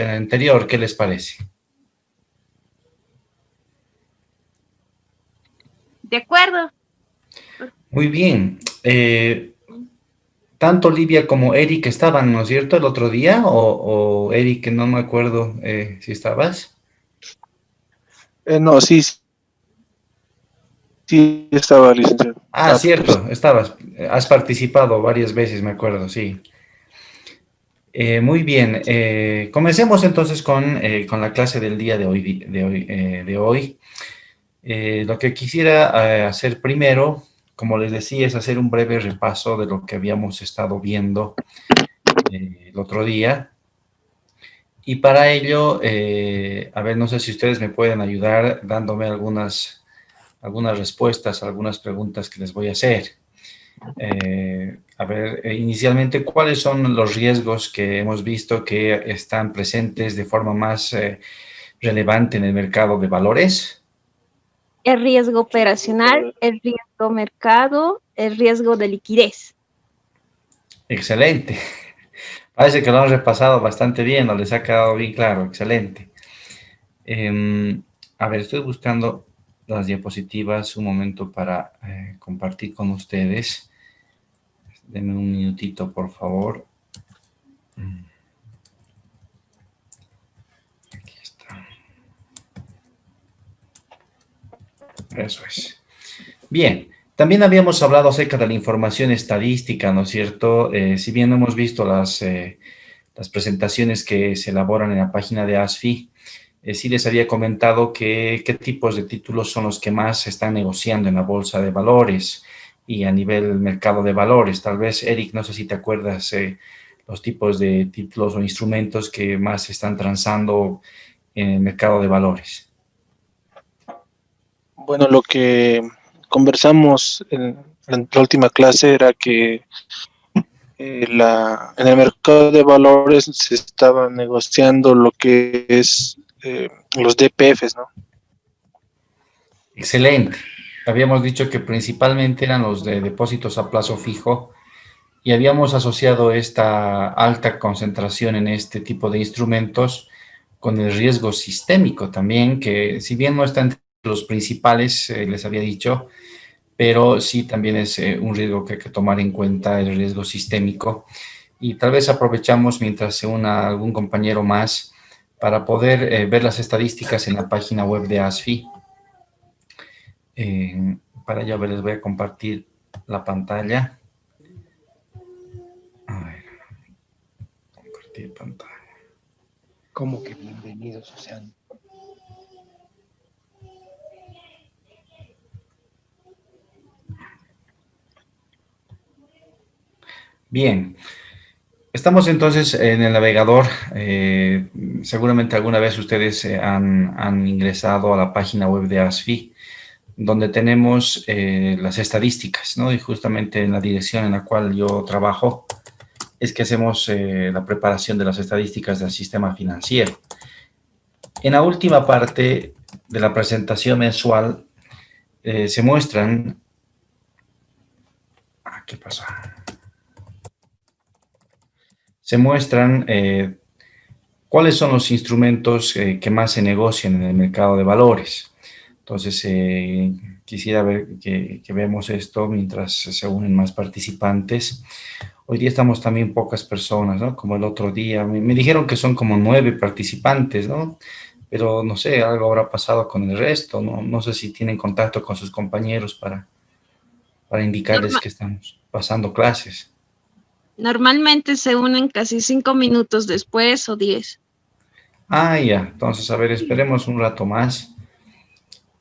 anterior, ¿qué les parece? De acuerdo. Muy bien. Tanto Livia como Eric estaban, ¿no es cierto?, el otro día, o Eric, no me acuerdo si estabas. No, sí, sí estaba licenciado. Ah, cierto, estabas. Has participado varias veces, me acuerdo, sí. Muy bien. Comencemos entonces con la clase del día de hoy. Lo que quisiera hacer primero, como les decía, es hacer un breve repaso de lo que habíamos estado viendo el otro día. Y para ello, a ver, no sé si ustedes me pueden ayudar dándome algunas respuestas a algunas preguntas que les voy a hacer. A ver, inicialmente, ¿cuáles son los riesgos que hemos visto que están presentes de forma más relevante en el mercado de valores? El riesgo operacional, el riesgo mercado, el riesgo de liquidez. Excelente. Parece que lo han repasado bastante bien, o les ha quedado bien claro. Excelente. A ver, estoy buscando las diapositivas un momento para compartir con ustedes. Denme un minutito, por favor. Aquí está. Eso es. Bien, también habíamos hablado acerca de la información estadística, ¿no es cierto? Si bien no hemos visto las presentaciones que se elaboran en la página de ASFI, sí les había comentado qué tipos de títulos son los que más se están negociando en la bolsa de valores y a nivel mercado de valores. Tal vez, Eric, no sé si te acuerdas los tipos de títulos o instrumentos que más se están transando en el mercado de valores. Bueno, lo que conversamos en la última clase era que en el mercado de valores se estaba negociando lo que es los DPFs, ¿no? Excelente. Habíamos dicho que principalmente eran los de depósitos a plazo fijo y habíamos asociado esta alta concentración en este tipo de instrumentos con el riesgo sistémico también, que si bien no está entre los principales, les había dicho, pero sí también es un riesgo que hay que tomar en cuenta, el riesgo sistémico. Y tal vez aprovechamos mientras se una algún compañero más para poder ver las estadísticas en la página web de ASFI. Para ello les voy a compartir la pantalla. A ver, compartir pantalla. ¿Cómo que bienvenidos sean? Bien, estamos entonces en el navegador. Seguramente alguna vez ustedes han ingresado a la página web de ASFI, donde tenemos las estadísticas, ¿no? Y justamente en la dirección en la cual yo trabajo es que hacemos la preparación de las estadísticas del sistema financiero. En la última parte de la presentación mensual se muestran... ¿Qué pasó? Se muestran cuáles son los instrumentos que más se negocian en el mercado de valores. Entonces, quisiera ver que vemos esto mientras se unen más participantes. Hoy día estamos también pocas personas, ¿no? Como el otro día. Me dijeron que son como 9 participantes, ¿no? Pero no sé, algo habrá pasado con el resto, ¿no? No sé si tienen contacto con sus compañeros para indicarles que estamos pasando clases. Normalmente se unen casi 5 minutos después o 10. Ah, ya. Entonces, a ver, esperemos un rato más.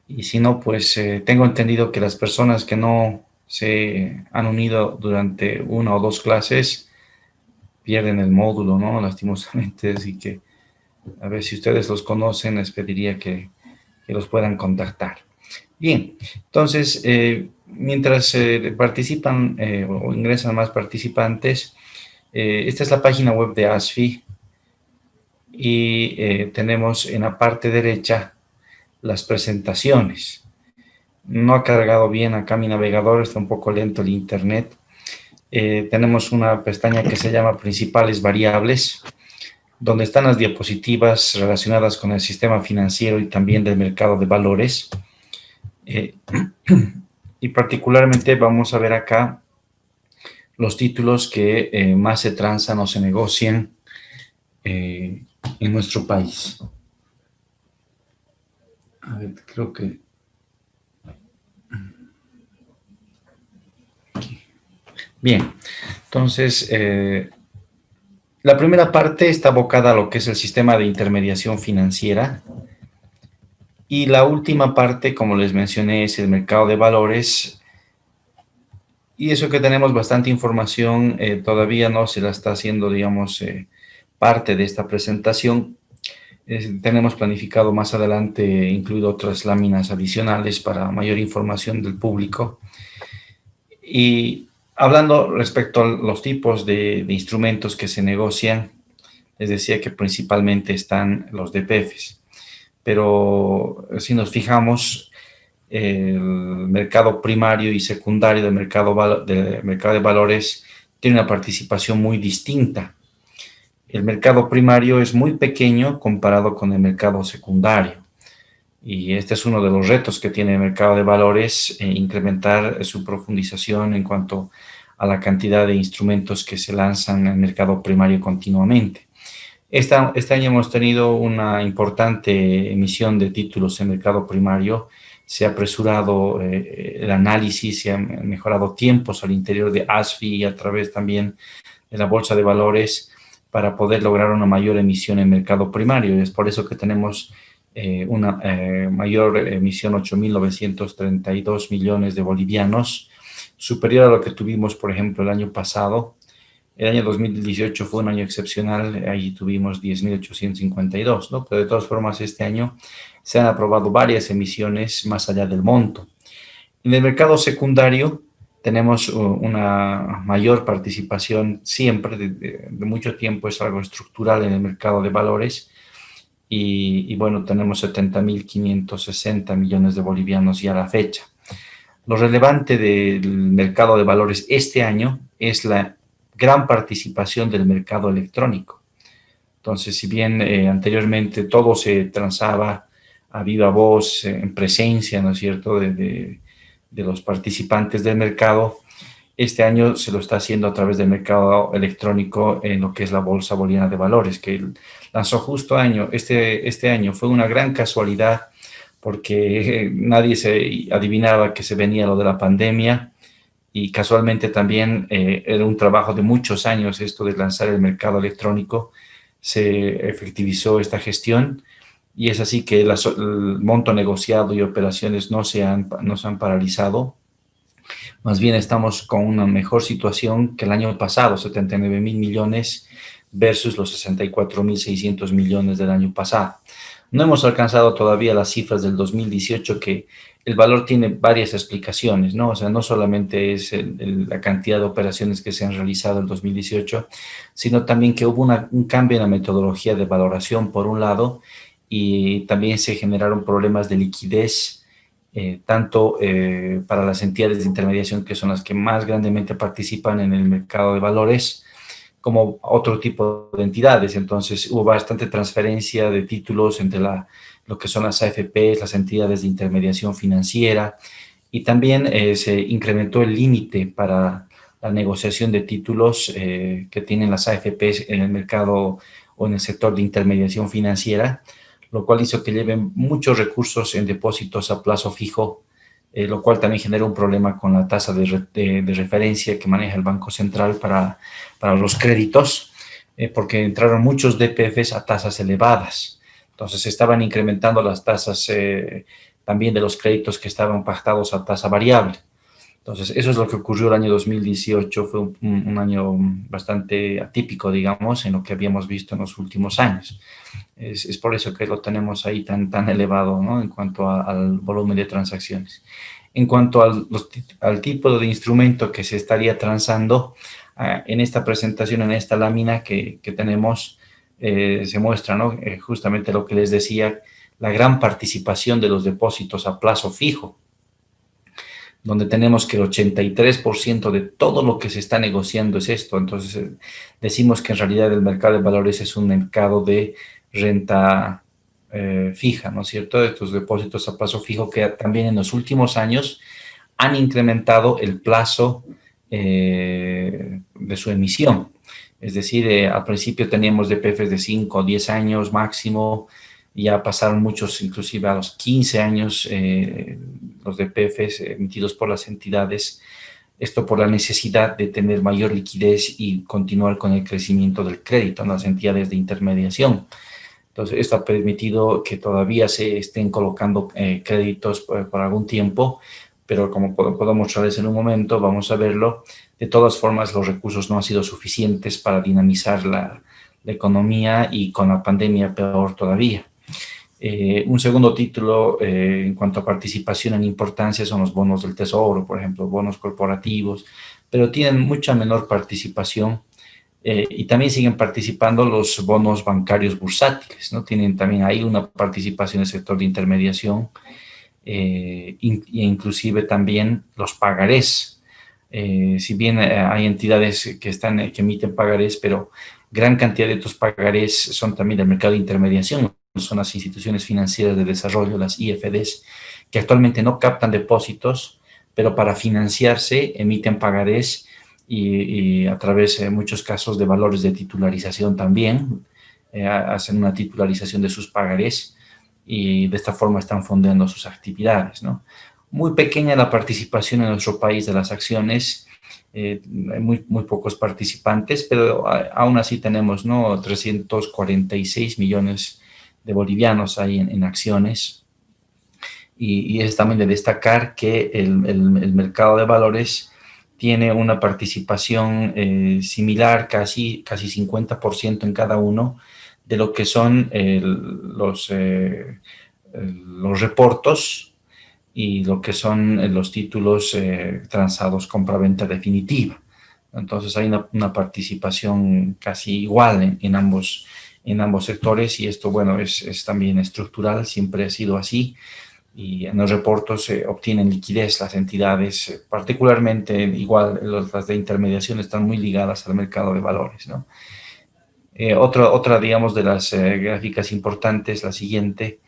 Y si no, pues tengo entendido que las personas que no se han unido durante una o dos clases pierden el módulo, ¿no? Lastimosamente. Así que, a ver, si ustedes los conocen, les pediría que los puedan contactar. Bien, entonces, mientras participan o ingresan más participantes, esta es la página web de ASFI y tenemos en la parte derecha las presentaciones. No ha cargado bien acá mi navegador, está un poco lento el internet. Tenemos una pestaña que se llama principales variables, donde están las diapositivas relacionadas con el sistema financiero y también del mercado de valores. Y particularmente vamos a ver acá los títulos que más se transan o se negocian en nuestro país. A ver, creo que... Bien, entonces, la primera parte está abocada a lo que es el sistema de intermediación financiera. Y la última parte, como les mencioné, es el mercado de valores. Y eso que tenemos bastante información, todavía no se la está haciendo, digamos, parte de esta presentación. Tenemos planificado más adelante incluir otras láminas adicionales para mayor información del público. Y hablando respecto a los tipos de instrumentos que se negocian, les decía que principalmente están los DPFs. Pero si nos fijamos, el mercado primario y secundario del mercado de valores tiene una participación muy distinta. El mercado primario es muy pequeño comparado con el mercado secundario. Y este es uno de los retos que tiene el mercado de valores, incrementar su profundización en cuanto a la cantidad de instrumentos que se lanzan al mercado primario continuamente. Este año hemos tenido una importante emisión de títulos en el mercado primario. Se ha apresurado el análisis, se han mejorado tiempos al interior de ASFI y a través también de la Bolsa de Valores para poder lograr una mayor emisión en el mercado primario. Es por eso que tenemos una mayor emisión, 8.932 millones de bolivianos, superior a lo que tuvimos, por ejemplo, el año pasado. El año 2018 fue un año excepcional, ahí tuvimos 10.852, ¿no? Pero de todas formas, este año se han aprobado varias emisiones más allá del monto. En el mercado secundario tenemos una mayor participación siempre, de mucho tiempo, es algo estructural en el mercado de valores. Y bueno, tenemos 70.560 millones de bolivianos ya a la fecha. Lo relevante del mercado de valores este año es la gran participación del mercado electrónico. Entonces, si bien anteriormente todo se transaba a viva voz, en presencia, ¿no es cierto?, de los participantes del mercado, este año se lo está haciendo a través del mercado electrónico en lo que es la Bolsa Boliviana de Valores, que lanzó justo este año. Fue una gran casualidad porque nadie se adivinaba que se venía lo de la pandemia y casualmente también era un trabajo de muchos años esto de lanzar el mercado electrónico. Se efectivizó esta gestión y es así que el monto negociado y operaciones no se han paralizado. Más bien estamos con una mejor situación que el año pasado, 79.000 millones versus los 64.600 millones del año pasado. No hemos alcanzado todavía las cifras del 2018, que el valor tiene varias explicaciones, ¿no? O sea, no solamente es la cantidad de operaciones que se han realizado en 2018, sino también que hubo un cambio en la metodología de valoración, por un lado, y también se generaron problemas de liquidez, tanto para las entidades de intermediación, que son las que más grandemente participan en el mercado de valores, como otro tipo de entidades. Entonces hubo bastante transferencia de títulos entre lo que son las AFPs, las entidades de intermediación financiera, y también se incrementó el límite para la negociación de títulos que tienen las AFPs en el mercado o en el sector de intermediación financiera, lo cual hizo que lleven muchos recursos en depósitos a plazo fijo, lo cual también genera un problema con la tasa de referencia que maneja el Banco Central para los créditos, porque entraron muchos DPFs a tasas elevadas. Entonces se estaban incrementando las tasas también de los créditos que estaban pactados a tasa variable. Entonces eso es lo que ocurrió el año 2018, fue un año bastante atípico, digamos, en lo que habíamos visto en los últimos años. Es por eso que lo tenemos ahí tan elevado, ¿no?, en cuanto al volumen de transacciones. En cuanto al tipo de instrumento que se estaría transando, en esta presentación, en esta lámina que tenemos, se muestra, ¿no?, justamente lo que les decía, la gran participación de los depósitos a plazo fijo. donde tenemos que el 83% de todo lo que se está negociando es esto. Entonces, decimos que en realidad el mercado de valores es un mercado de renta fija, ¿no es cierto? Estos depósitos a plazo fijo que también en los últimos años han incrementado el plazo de su emisión. Es decir, al principio teníamos DPFs de 5 o 10 años máximo, ya pasaron muchos, inclusive a los 15 años, los DPFs emitidos por las entidades, esto por la necesidad de tener mayor liquidez y continuar con el crecimiento del crédito en las entidades de intermediación. Entonces, esto ha permitido que todavía se estén colocando créditos por algún tiempo, pero como puedo mostrarles en un momento, vamos a verlo. De todas formas, los recursos no han sido suficientes para dinamizar la economía y con la pandemia peor todavía. Un segundo título en cuanto a participación en importancia son los bonos del tesoro, por ejemplo, bonos corporativos, pero tienen mucha menor participación y también siguen participando los bonos bancarios bursátiles, ¿no? Tienen también ahí una participación en el sector de intermediación e inclusive también los pagarés. Si bien hay entidades que emiten pagarés, pero gran cantidad de estos pagarés son también del mercado de intermediación, son las instituciones financieras de desarrollo, las IFDs, que actualmente no captan depósitos, pero para financiarse emiten pagarés y a través, en muchos casos, de valores de titularización también, hacen una titularización de sus pagarés y de esta forma están fondeando sus actividades, ¿no? Muy pequeña la participación en nuestro país de las acciones, hay muy pocos participantes, pero aún así tenemos, ¿no?, 346 millones de bolivianos ahí en acciones. Y es también de destacar que el mercado de valores tiene una participación similar, casi 50% en cada uno, de lo que son los reportos y lo que son los títulos transados compra-venta definitiva. Entonces hay una participación casi igual en ambos sectores y esto, bueno, es también estructural, siempre ha sido así y en los reportos se obtienen liquidez las entidades, particularmente igual las de intermediación están muy ligadas al mercado de valores, ¿no? Otra, digamos, de las gráficas importantes, la siguiente,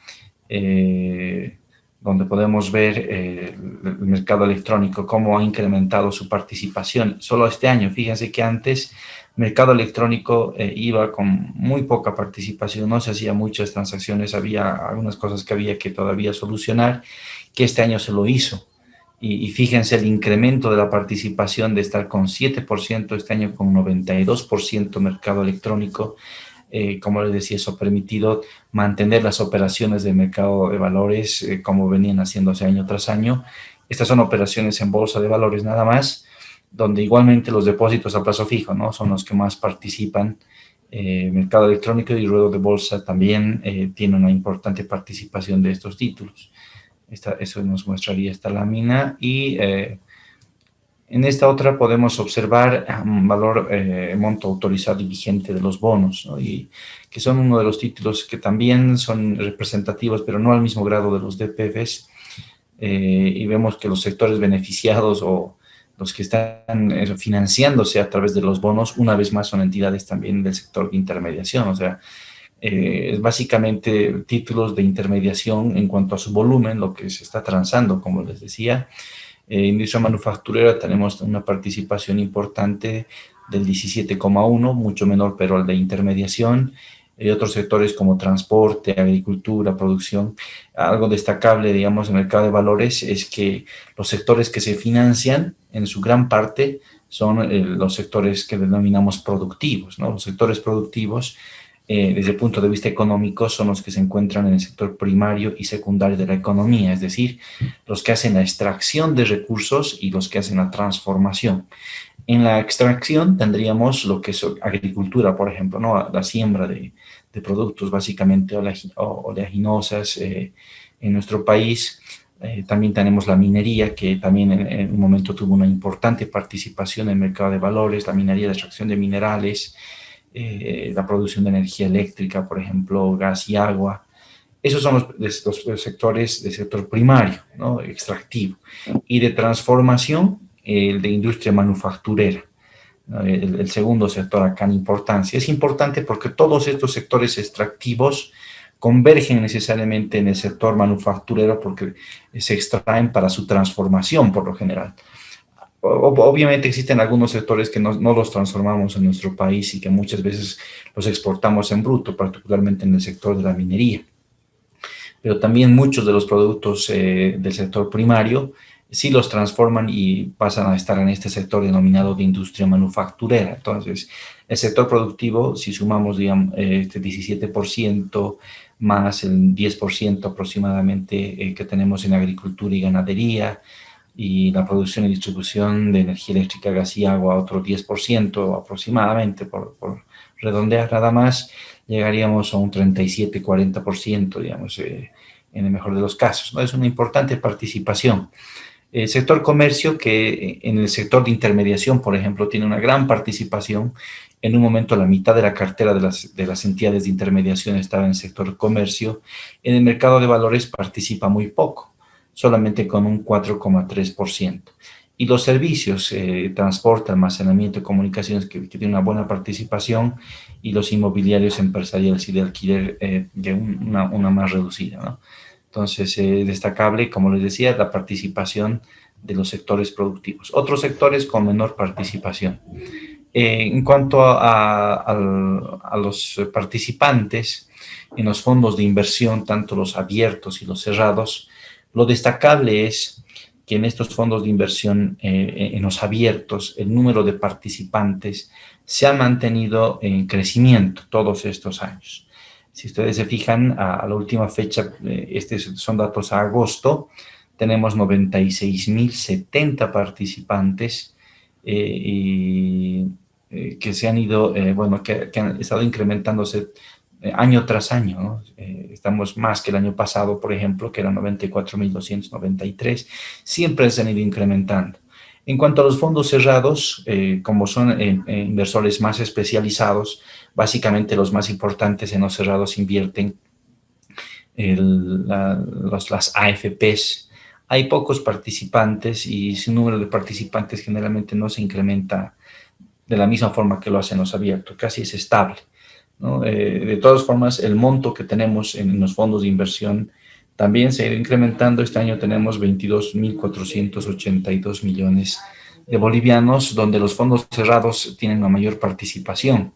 donde podemos ver el mercado electrónico, cómo ha incrementado su participación. Solo este año, fíjense que antes el mercado electrónico iba con muy poca participación, no se hacían muchas transacciones, había algunas cosas que había que todavía solucionar, que este año se lo hizo. Y fíjense el incremento de la participación de estar con 7% este año con 92% mercado electrónico. Como les decía, eso ha permitido mantener las operaciones de mercado de valores como venían haciéndose año tras año. Estas son operaciones en bolsa de valores nada más, donde igualmente los depósitos a plazo fijo, ¿no?, son los que más participan. Mercado electrónico y ruedo de bolsa también tiene una importante participación de estos títulos. Eso nos mostraría esta lámina y en esta otra podemos observar un valor, monto autorizado y vigente de los bonos, ¿no?, y que son uno de los títulos que también son representativos, pero no al mismo grado de los DPFs, y vemos que los sectores beneficiados o los que están financiándose a través de los bonos, una vez más son entidades también del sector de intermediación, o sea, es básicamente títulos de intermediación en cuanto a su volumen, lo que se está transando, como les decía. Industria manufacturera tenemos una participación importante del 17,1, mucho menor, pero el de intermediación. Otros sectores como transporte, agricultura, producción. Algo destacable, digamos, en el mercado de valores es que los sectores que se financian, en su gran parte, son los sectores que denominamos productivos, ¿no? Los sectores productivos, desde el punto de vista económico, son los que se encuentran en el sector primario y secundario de la economía, es decir, los que hacen la extracción de recursos y los que hacen la transformación. En la extracción tendríamos lo que es agricultura, por ejemplo, ¿no?, la siembra de productos básicamente oleaginosas en nuestro país. También tenemos la minería, que también en un momento tuvo una importante participación en el mercado de valores, la minería de extracción de minerales, la producción de energía eléctrica, por ejemplo, gas y agua. Esos son los sectores del sector primario, ¿no? Extractivo. Y de transformación, el de industria manufacturera, ¿no? El segundo sector acá en importancia. Es importante porque todos estos sectores extractivos convergen necesariamente en el sector manufacturero porque se extraen para su transformación por lo general. Obviamente existen algunos sectores que no los transformamos en nuestro país y que muchas veces los exportamos en bruto, particularmente en el sector de la minería. Pero también muchos de los productos del sector primario sí los transforman y pasan a estar en este sector denominado de industria manufacturera. Entonces, el sector productivo, si sumamos, digamos, este 17% más el 10% aproximadamente que tenemos en agricultura y ganadería, y la producción y distribución de energía eléctrica, gas y agua, otro 10% aproximadamente, por redondear nada más, llegaríamos a un 37-40%, digamos, en el mejor de los casos, ¿no? Es una importante participación. El sector comercio, que en el sector de intermediación, por ejemplo, tiene una gran participación. En un momento la mitad de la cartera de las entidades de intermediación estaba en el sector comercio. En el mercado de valores participa muy poco, solamente con un 4,3%. Y los servicios, transporte, almacenamiento y comunicaciones, que tienen una buena participación, y los inmobiliarios empresariales y de alquiler, de una más reducida, ¿no? Entonces, destacable, como les decía, la participación de los sectores productivos. Otros sectores con menor participación. En cuanto a los participantes en los fondos de inversión, tanto los abiertos y los cerrados, lo destacable es que en estos fondos de inversión, en los abiertos, el número de participantes se ha mantenido en crecimiento todos estos años. Si ustedes se fijan, a la última fecha, estos son datos a agosto, tenemos 96.070 participantes que se han ido, que han estado incrementándose año tras año, ¿no? Estamos más que el año pasado, por ejemplo, que eran 94.293, siempre se han ido incrementando. En cuanto a los fondos cerrados, como son inversores más especializados, básicamente los más importantes en los cerrados invierten las AFPs. Hay pocos participantes y su número de participantes generalmente no se incrementa de la misma forma que lo hacen los abiertos, casi es estable, ¿no? De todas formas, el monto que tenemos en los fondos de inversión también se ha ido incrementando. Este año tenemos 22.482 millones de bolivianos, donde los fondos cerrados tienen una mayor participación,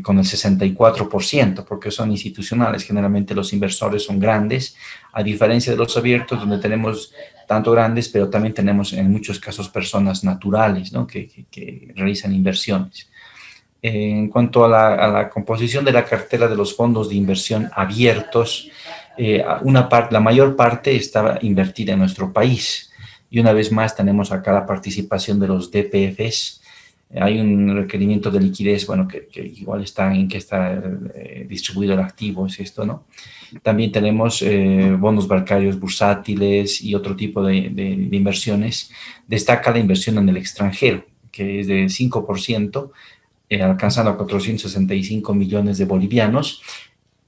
con el 64%, porque son institucionales. Generalmente los inversores son grandes, a diferencia de los abiertos, donde tenemos tanto grandes, pero también tenemos en muchos casos personas naturales, ¿no? que realizan inversiones. En cuanto a la composición de la cartera de los fondos de inversión abiertos, la mayor parte estaba invertida en nuestro país. Y una vez más tenemos acá la participación de los DPFs. Hay un requerimiento de liquidez, bueno, que igual está en que está distribuido el activo, es esto, ¿no? También tenemos bonos bancarios bursátiles y otro tipo de inversiones. Destaca la inversión en el extranjero, que es de 5%, alcanzando a 465 millones de bolivianos.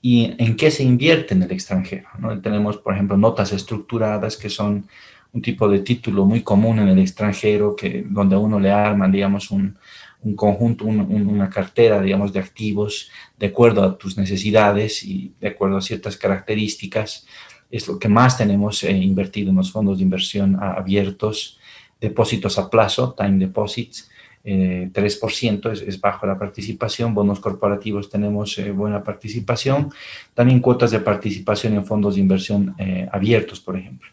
¿Y en qué se invierte en el extranjero, ¿no? Tenemos, por ejemplo, notas estructuradas, que son un tipo de título muy común en el extranjero, donde a uno le arman, digamos, un conjunto, una cartera, digamos, de activos de acuerdo a tus necesidades y de acuerdo a ciertas características. Es lo que más tenemos invertido en los fondos de inversión abiertos. Depósitos a plazo, time deposits, 3% es bajo la participación. Bonos corporativos tenemos buena participación. También cuotas de participación en fondos de inversión abiertos, por ejemplo.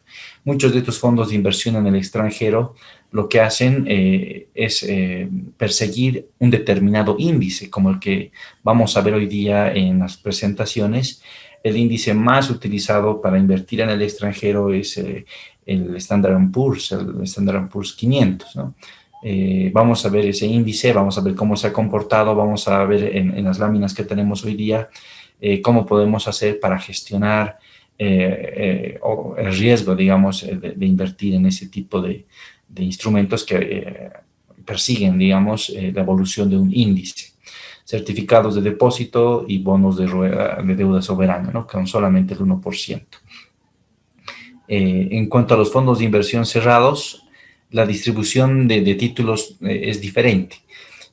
Muchos de estos fondos de inversión en el extranjero lo que hacen es perseguir un determinado índice, como el que vamos a ver hoy día en las presentaciones. El índice más utilizado para invertir en el extranjero es el Standard & Poor's, el Standard & Poor's 500, ¿no? Vamos a ver ese índice, vamos a ver cómo se ha comportado, vamos a ver en las láminas que tenemos hoy día cómo podemos hacer para gestionar el riesgo, digamos, de invertir en ese tipo de instrumentos que persiguen, digamos, la evolución de un índice. certificados de depósito y bonos de deuda soberana, ¿no? Con solamente el 1%. En cuanto a los fondos de inversión cerrados, la distribución de títulos es diferente.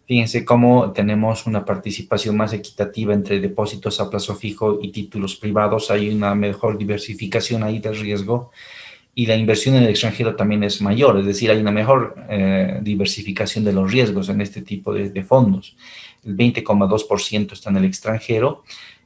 Fíjense cómo tenemos una participación más equitativa entre depósitos a plazo fijo y títulos privados. Hay una mejor diversificación ahí del riesgo y la inversión en el extranjero también es mayor, es decir, hay una mejor diversificación de los riesgos en este tipo de fondos. El 20,2% está en el extranjero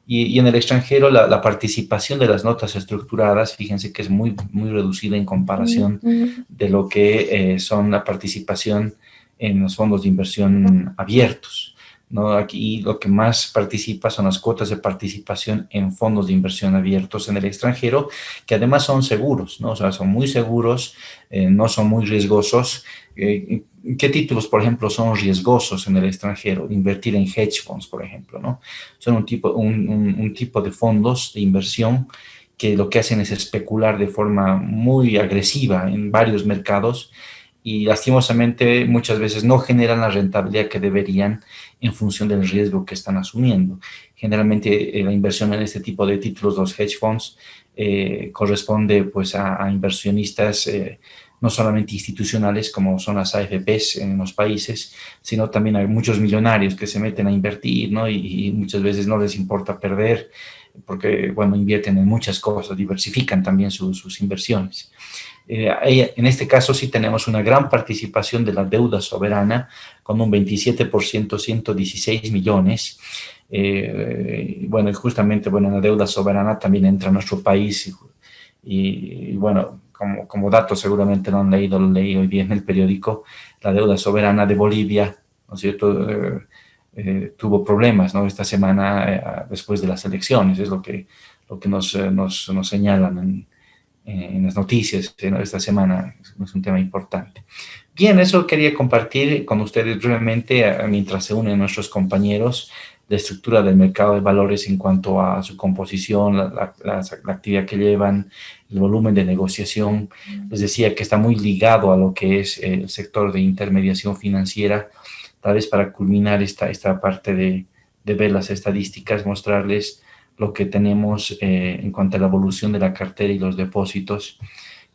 y en el extranjero la participación de las notas estructuradas, fíjense que es muy, muy reducida en comparación de lo que son la participación en los fondos de inversión abiertos, ¿no? Aquí lo que más participa son las cuotas de participación en fondos de inversión abiertos en el extranjero, que además son seguros, ¿no? O sea, son muy seguros, no son muy riesgosos. ¿Qué títulos, por ejemplo, son riesgosos en el extranjero? Invertir en hedge funds, por ejemplo, ¿no? Son un tipo de fondos de inversión que lo que hacen es especular de forma muy agresiva en varios mercados y lastimosamente muchas veces no generan la rentabilidad que deberían en función del riesgo que están asumiendo. Generalmente la inversión en este tipo de títulos, los hedge funds, corresponde pues a inversionistas no solamente institucionales como son las AFPs en los países, sino también hay muchos millonarios que se meten a invertir, ¿no? Y muchas veces no les importa perder porque, bueno, invierten en muchas cosas, diversifican también sus inversiones. En este caso sí tenemos una gran participación de la deuda soberana con un 27%, 116 millones. Bueno, justamente, bueno, en la deuda soberana también entra nuestro país y bueno, como dato seguramente lo han leído, lo leí hoy día en el periódico, la deuda soberana de Bolivia, ¿no es cierto?, tuvo problemas, ¿no? Esta semana después de las elecciones, es lo que nos señalan en las noticias, ¿no? Esta semana es un tema importante. Bien, eso quería compartir con ustedes brevemente mientras se unen nuestros compañeros la estructura del mercado de valores en cuanto a su composición, la actividad que llevan, el volumen de negociación. Les decía que está muy ligado a lo que es el sector de intermediación financiera. Tal vez para culminar esta parte de ver las estadísticas, mostrarles lo que tenemos en cuanto a la evolución de la cartera y los depósitos.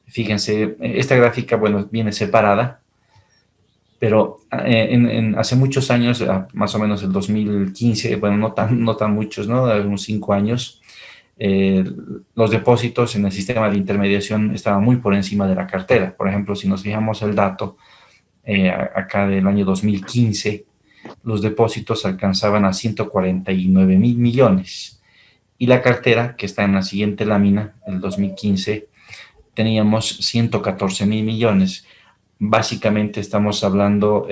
Fíjense, esta gráfica, bueno, viene separada, pero hace muchos años, más o menos el 2015, bueno, no tan muchos, ¿no? Unos 5 años, los depósitos en el sistema de intermediación estaban muy por encima de la cartera. Por ejemplo, si nos fijamos el dato acá del año 2015, los depósitos alcanzaban a 149 mil millones. Y la cartera, que está en la siguiente lámina, el 2015, teníamos 114 mil millones. Básicamente estamos hablando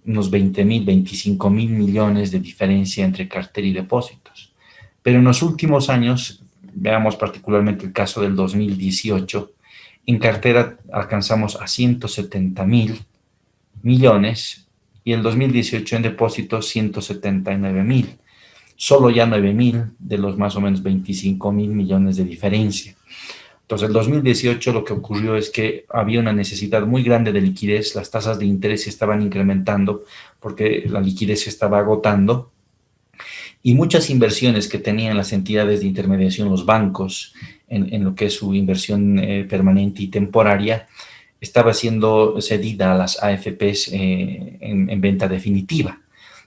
unos 20 mil, 25 mil millones de diferencia entre cartera y depósitos. Pero en los últimos años, veamos particularmente el caso del 2018, en cartera alcanzamos a 170 mil millones y el 2018 en depósitos 179 mil. Solo ya 9 mil de los más o menos 25 mil millones de diferencia. Entonces, el 2018 lo que ocurrió es que había una necesidad muy grande de liquidez, las tasas de interés se estaban incrementando porque la liquidez se estaba agotando y muchas inversiones que tenían las entidades de intermediación, los bancos, en lo que es su inversión permanente y temporaria, estaba siendo cedida a las AFPs en venta definitiva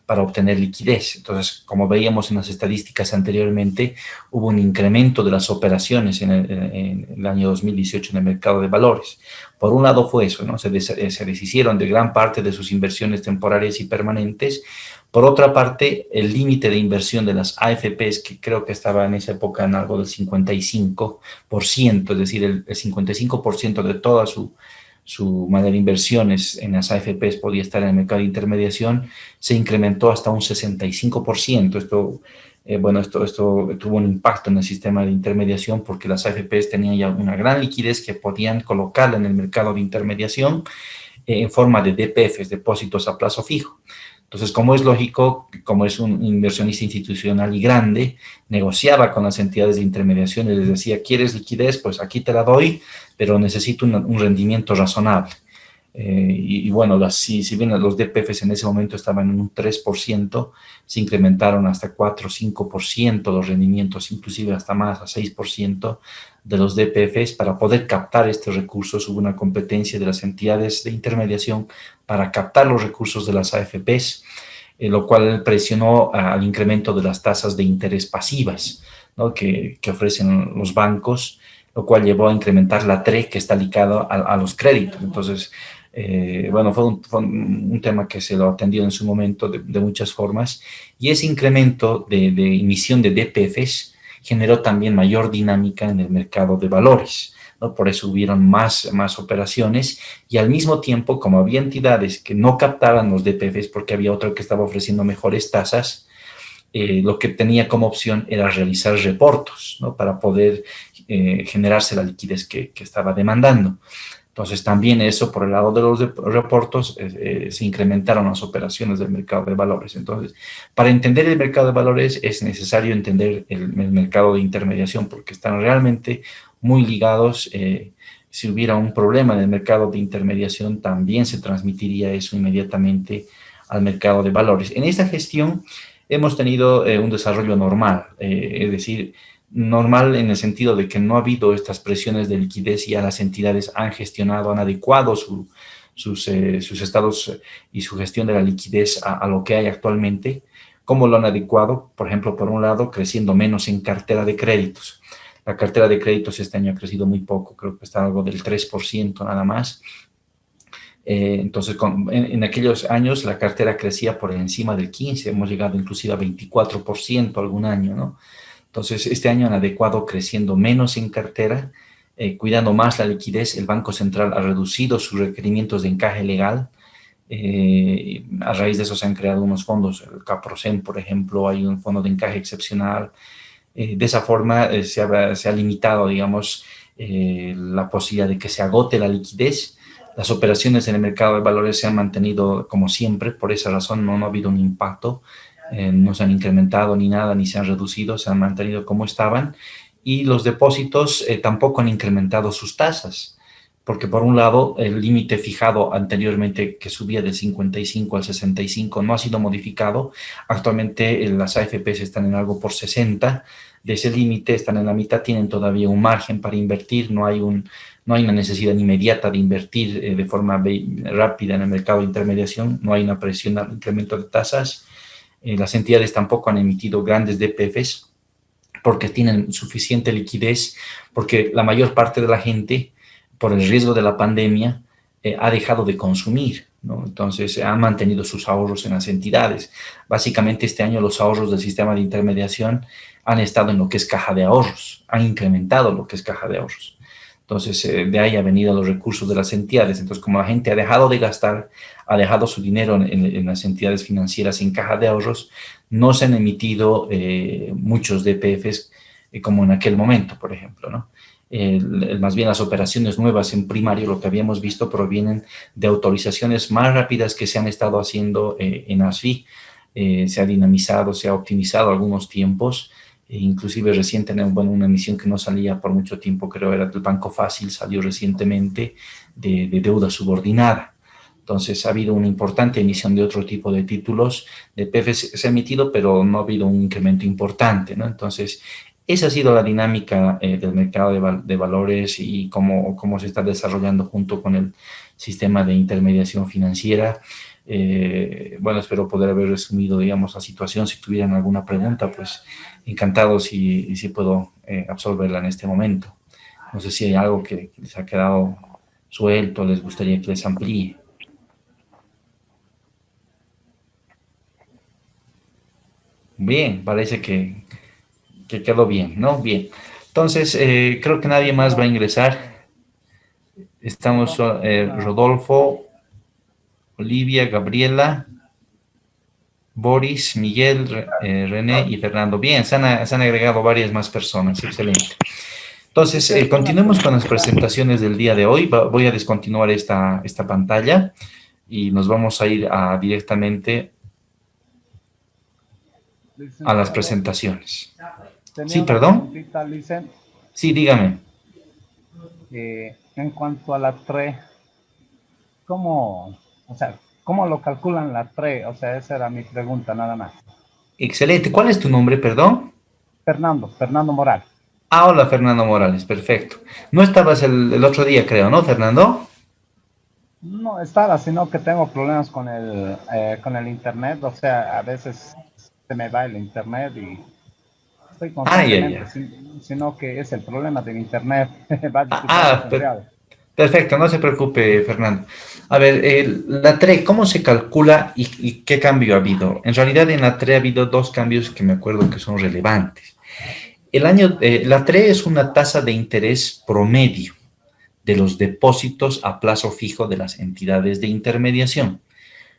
para obtener liquidez. Entonces, como veíamos en las estadísticas anteriormente, hubo un incremento de las operaciones en el año 2018 en el mercado de valores. Por un lado fue eso, ¿no? Se deshicieron de gran parte de sus inversiones temporarias y permanentes. Por otra parte, el límite de inversión de las AFPs, que creo que estaba en esa época en algo del 55%, es decir, el 55% de toda su manera de inversiones en las AFPs podía estar en el mercado de intermediación, se incrementó hasta un 65%. Esto tuvo un impacto en el sistema de intermediación porque las AFPs tenían ya una gran liquidez que podían colocarla en el mercado de intermediación en forma de DPFs, depósitos a plazo fijo. Entonces, como es lógico, como es un inversionista institucional y grande, negociaba con las entidades de intermediación y les decía, ¿quieres liquidez? Pues aquí te la doy, pero necesito un rendimiento razonable. Y bueno, si bien los DPFs en ese momento estaban en un 3%, se incrementaron hasta 4 o 5% los rendimientos, inclusive hasta más, a 6% de los DPFs. Para poder captar estos recursos hubo una competencia de las entidades de intermediación para captar los recursos de las AFPs, lo cual presionó al incremento de las tasas de interés pasivas, ¿no? que ofrecen los bancos, lo cual llevó a incrementar la TRE que está ligado a los créditos. Entonces, bueno, fue un tema que se lo atendió en su momento de muchas formas, y ese incremento de emisión de DPFs generó también mayor dinámica en el mercado de valores, ¿no? Por eso hubieron más operaciones, y al mismo tiempo, como había entidades que no captaban los DPFs porque había otro que estaba ofreciendo mejores tasas, lo que tenía como opción era realizar reportos, ¿no? Para poder generarse la liquidez que estaba demandando. Entonces, también eso, por el lado de los reportos, se incrementaron las operaciones del mercado de valores. Entonces, para entender el mercado de valores es necesario entender el mercado de intermediación, porque están realmente muy ligados. Si hubiera un problema en el mercado de intermediación, también se transmitiría eso inmediatamente al mercado de valores. En esta gestión hemos tenido un desarrollo normal, es decir, normal en el sentido de que no ha habido estas presiones de liquidez, y ya las entidades han gestionado, han adecuado sus estados y su gestión de la liquidez a lo que hay actualmente. ¿Cómo lo han adecuado? Por ejemplo, por un lado, creciendo menos en cartera de créditos. La cartera de créditos este año ha crecido muy poco, creo que está algo del 3% nada más. Entonces, en aquellos años la cartera crecía por encima del 15%, hemos llegado inclusive a 24% algún año, ¿no? Entonces, este año han adecuado creciendo menos en cartera, cuidando más la liquidez. El Banco Central ha reducido sus requerimientos de encaje legal. A raíz de eso se han creado unos fondos, el CAPROSEM, por ejemplo, hay un fondo de encaje excepcional. De esa forma se ha limitado, digamos, la posibilidad de que se agote la liquidez. Las operaciones en el mercado de valores se han mantenido como siempre, por esa razón no ha habido un impacto. No se han incrementado ni nada, ni se han reducido, se han mantenido como estaban, y los depósitos tampoco han incrementado sus tasas, porque por un lado el límite fijado anteriormente, que subía del 55 al 65, no ha sido modificado. Actualmente las AFPs están en algo por 60, de ese límite están en la mitad, tienen todavía un margen para invertir, no hay una necesidad inmediata de invertir de forma rápida en el mercado de intermediación, no hay una presión al incremento de tasas. Las entidades tampoco han emitido grandes DPFs porque tienen suficiente liquidez, porque la mayor parte de la gente, por el riesgo de la pandemia, ha dejado de consumir, ¿no? Entonces, han mantenido sus ahorros en las entidades. Básicamente, este año los ahorros del sistema de intermediación han estado en lo que es caja de ahorros, han incrementado lo que es caja de ahorros. Entonces, de ahí han venido los recursos de las entidades. Entonces, como la gente ha dejado de gastar, ha dejado su dinero en las entidades financieras en caja de ahorros, no se han emitido muchos DPFs como en aquel momento, por ejemplo, ¿no? Más bien las operaciones nuevas en primario, lo que habíamos visto, provienen de autorizaciones más rápidas que se han estado haciendo en ASFI. Se ha dinamizado, se ha optimizado algunos tiempos. Inclusive reciente, bueno, una emisión que no salía por mucho tiempo, creo era del Banco Fácil, salió recientemente de deuda subordinada. Entonces ha habido una importante emisión de otro tipo de títulos. De PFs se ha emitido, pero no ha habido un incremento importante, ¿no? Entonces, esa ha sido la dinámica del mercado de valores, y cómo se está desarrollando junto con el sistema de intermediación financiera. Bueno, espero poder haber resumido, digamos, la situación. Si tuvieran alguna pregunta, pues encantado si puedo absolverla en este momento. No sé si hay algo que les ha quedado suelto, les gustaría que les amplíe. Bien, parece que quedó bien, ¿no? Bien. Entonces, creo que nadie más va a ingresar. Estamos Rodolfo, Olivia, Gabriela, Boris, Miguel, René y Fernando. Bien, se han agregado varias más personas. Excelente. Entonces, continuemos con las presentaciones del día de hoy. Voy a descontinuar esta pantalla y nos vamos a ir directamente a las presentaciones. Sí, perdón. Sí, dígame. En cuanto a la TRE, ¿cómo, o sea, cómo lo calculan la TRE? O sea, esa era mi pregunta nada más. Excelente. ¿Cuál es tu nombre, perdón? Fernando Moral. Ah, hola, Fernando Morales, perfecto. No estabas el otro día, creo, ¿no, Fernando? No estaba, sino que tengo problemas con el internet. O sea, a veces se me va el internet y estoy Ay, ay, constantemente, ay. sino que es el problema del internet. Va a Ah, disculpar, per- licenciado. perfecto, no se preocupe, Fernando. A ver, la TRE, ¿cómo se calcula y qué cambio ha habido? En realidad, en la TRE ha habido dos cambios que me acuerdo que son relevantes. La TRE es una tasa de interés promedio de los depósitos a plazo fijo de las entidades de intermediación.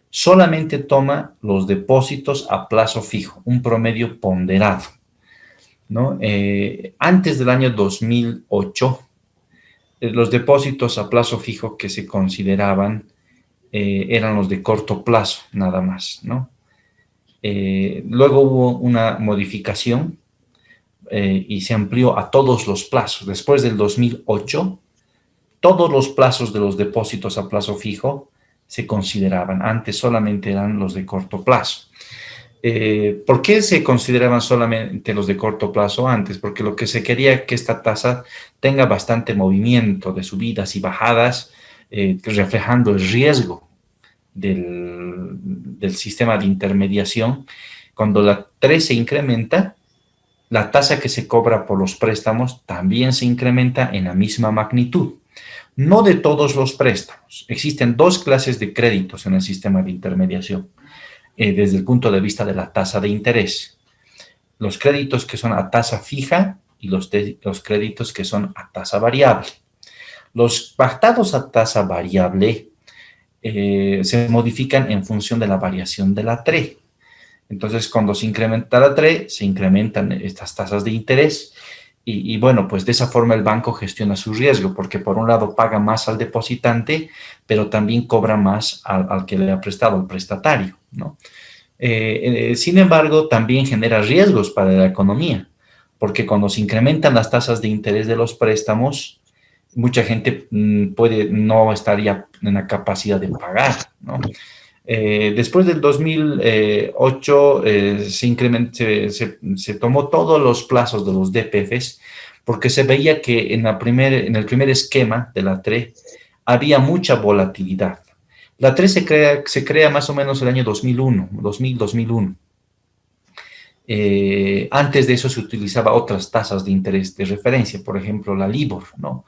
Solamente toma los depósitos a plazo fijo, un promedio ponderado, ¿no? Antes del año 2008, los depósitos a plazo fijo que se consideraban eran los de corto plazo, nada más, ¿no? Luego hubo una modificación y se amplió a todos los plazos. Después del 2008, todos los plazos de los depósitos a plazo fijo se consideraban. Antes solamente eran los de corto plazo. ¿Por qué se consideraban solamente los de corto plazo antes? Porque lo que se quería es que esta tasa tenga bastante movimiento de subidas y bajadas, reflejando el riesgo del sistema de intermediación. Cuando la 3 se incrementa, la tasa que se cobra por los préstamos también se incrementa en la misma magnitud. No de todos los préstamos. Existen dos clases de créditos en el sistema de intermediación desde el punto de vista de la tasa de interés. Los créditos que son a tasa fija y los créditos que son a tasa variable. Los pactados a tasa variable se modifican en función de la variación de la TRE. Entonces, cuando se incrementa la TRE, se incrementan estas tasas de interés y bueno, pues de esa forma el banco gestiona su riesgo, porque por un lado paga más al depositante, pero también cobra más al que le ha prestado, al prestatario, ¿no? Sin embargo, también genera riesgos para la economía, porque cuando se incrementan las tasas de interés de los préstamos, mucha gente puede no estaría en la capacidad de pagar, ¿no? Después del 2008 se tomó todos los plazos de los DPFs porque se veía que en el primer esquema de la TRE había mucha volatilidad. La TRE se crea más o menos el año 2001. Antes de eso se utilizaba otras tasas de interés de referencia, por ejemplo la LIBOR, ¿no?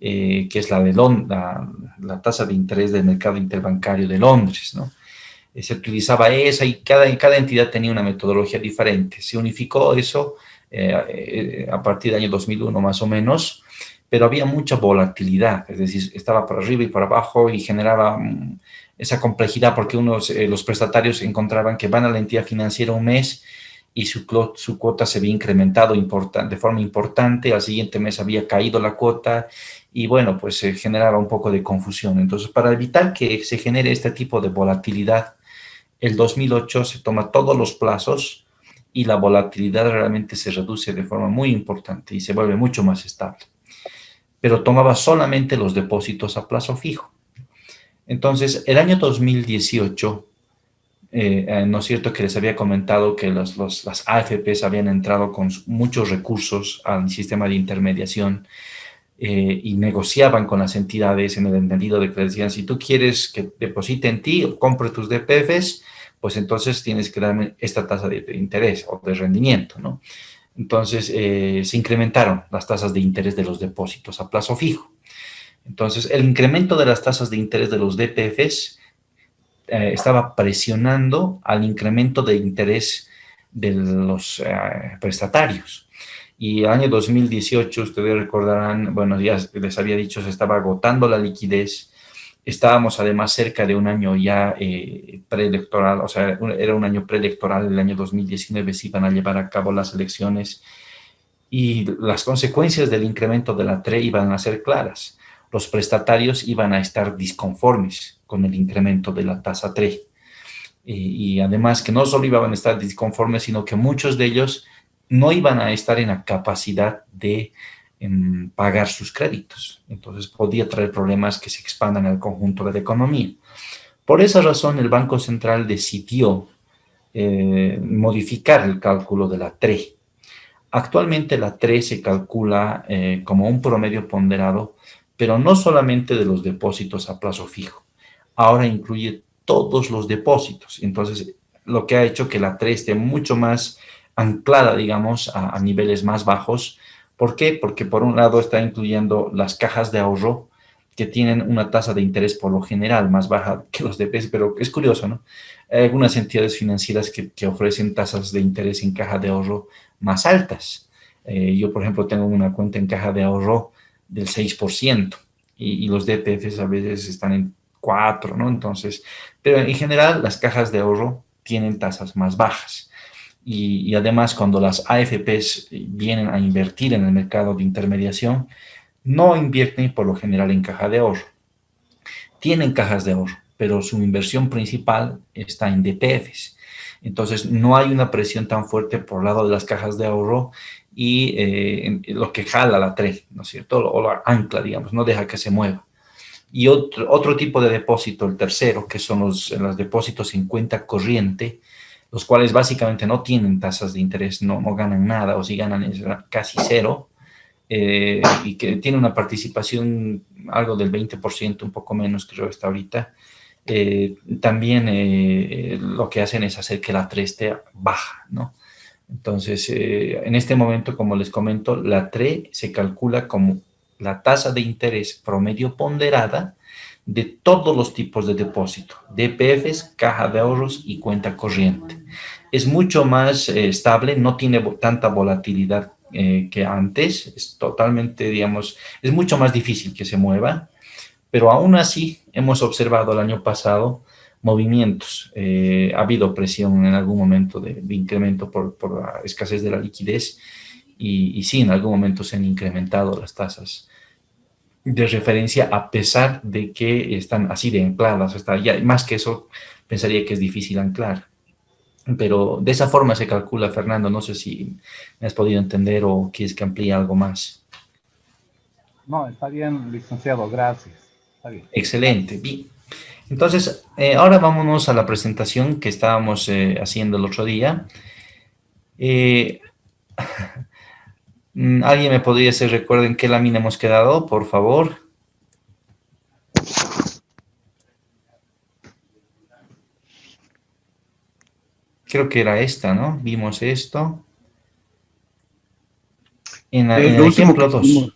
Que es la tasa de interés del mercado interbancario de Londres, ¿no? Se utilizaba esa y cada entidad tenía una metodología diferente. Se unificó eso a partir del año 2001 más o menos, pero había mucha volatilidad, es decir, estaba por arriba y por abajo y generaba esa complejidad porque los prestatarios encontraban que van a la entidad financiera un mes y su cuota se había incrementado de forma importante, al siguiente mes había caído la cuota y bueno, pues se generaba un poco de confusión. Entonces, para evitar que se genere este tipo de volatilidad, el 2008 se toma todos los plazos y la volatilidad realmente se reduce de forma muy importante y se vuelve mucho más estable. Pero tomaba solamente los depósitos a plazo fijo. Entonces, el año 2018, ¿no es cierto que les había comentado que las AFPs habían entrado con muchos recursos al sistema de intermediación y negociaban con las entidades en el entendido de que decían, si tú quieres que deposite en ti o compre tus DPFs, pues entonces tienes que darme esta tasa de interés o de rendimiento, ¿no? Entonces se incrementaron las tasas de interés de los depósitos a plazo fijo. Entonces el incremento de las tasas de interés de los DPFs estaba presionando al incremento de interés de los prestatarios. Y el año 2018, ustedes recordarán, bueno, ya les había dicho, se estaba agotando la liquidez. Estábamos además cerca de un año ya preelectoral, o sea, era un año preelectoral, el año 2019 se iban a llevar a cabo las elecciones y las consecuencias del incremento de la TRE iban a ser claras. Los prestatarios iban a estar disconformes con el incremento de la tasa TRE. Y además que no solo iban a estar disconformes, sino que muchos de ellos no iban a estar en la capacidad de pagar sus créditos. Entonces podía traer problemas que se expandan al conjunto de la economía. Por esa razón, el Banco Central decidió modificar el cálculo de la TRE. Actualmente la TRE se calcula como un promedio ponderado, pero no solamente de los depósitos a plazo fijo. Ahora incluye todos los depósitos. Entonces, lo que ha hecho que la TRE esté mucho más anclada, digamos, a niveles más bajos. ¿Por qué? Porque por un lado está incluyendo las cajas de ahorro que tienen una tasa de interés por lo general más baja que los DPs, pero es curioso, ¿no? Hay algunas entidades financieras que ofrecen tasas de interés en caja de ahorro más altas. Yo, por ejemplo, tengo una cuenta en caja de ahorro del 6% y los DPFs a veces están en 4, ¿no? Entonces, pero en general las cajas de ahorro tienen tasas más bajas. Y además, cuando las AFPs vienen a invertir en el mercado de intermediación, no invierten por lo general en caja de ahorro. Tienen cajas de ahorro, pero su inversión principal está en DPFs. Entonces, no hay una presión tan fuerte por el lado de las cajas de ahorro y lo que jala la TRE, ¿no es cierto? O la ancla, digamos, no deja que se mueva. Y otro tipo de depósito, el tercero, que son los depósitos en cuenta corriente, los cuales básicamente no tienen tasas de interés, no ganan nada, o si ganan es casi cero, y que tiene una participación algo del 20%, un poco menos creo está ahorita. También lo que hacen es hacer que la TRE esté baja, ¿no? Entonces, en este momento, como les comento, la TRE se calcula como la tasa de interés promedio ponderada de todos los tipos de depósito, DPFs, caja de ahorros y cuenta corriente. Es mucho más estable, no tiene tanta volatilidad que antes, es totalmente, digamos, es mucho más difícil que se mueva, pero aún así hemos observado el año pasado movimientos. Ha habido presión en algún momento de incremento por la escasez de la liquidez y sí, en algún momento se han incrementado las tasas de referencia a pesar de que están así de ancladas. Hasta ya, más que eso, pensaría que es difícil anclar. Pero de esa forma se calcula, Fernando. No sé si me has podido entender o quieres que amplíe algo más. No, está bien, licenciado, gracias. Está bien. Excelente. Bien. Entonces, ahora vámonos a la presentación que estábamos haciendo el otro día. Eh, ¿Alguien me podría hacer recuerdo en qué lámina hemos quedado, por favor? Creo que era esta, ¿no? Vimos esto. En el Lo último ejemplo que 2. vimos,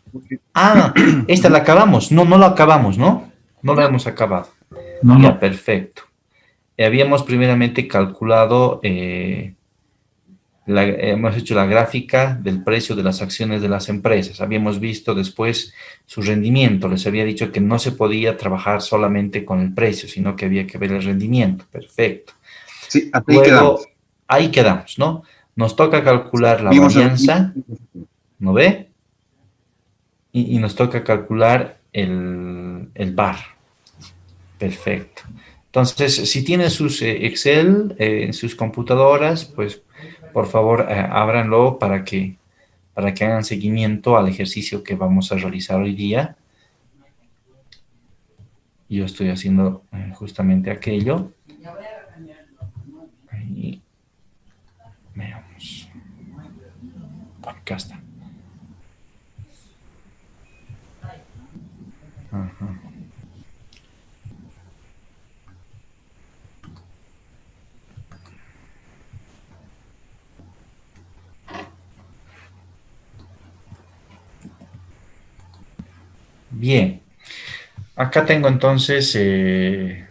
Ah, esta la acabamos. No la acabamos, ¿no? No la hemos acabado. no, Ya, no, perfecto. Habíamos primeramente calculado, hemos hecho la gráfica del precio de las acciones de las empresas. Habíamos visto después su rendimiento. Les había dicho que no se podía trabajar solamente con el precio, sino que había que ver el rendimiento. Perfecto. sí, hasta ahí Luego, quedamos. ahí quedamos, ¿no? Nos toca calcular la Vimos el... varianza, ¿no ve? Y nos toca calcular el VAR. Perfecto. Entonces, si tienen sus Excel en sus computadoras, pues por favor ábranlo para que hagan seguimiento al ejercicio que vamos a realizar hoy día. Yo estoy haciendo justamente aquello. Ahí. Veamos. Acá está. Ajá. Bien. Acá tengo entonces el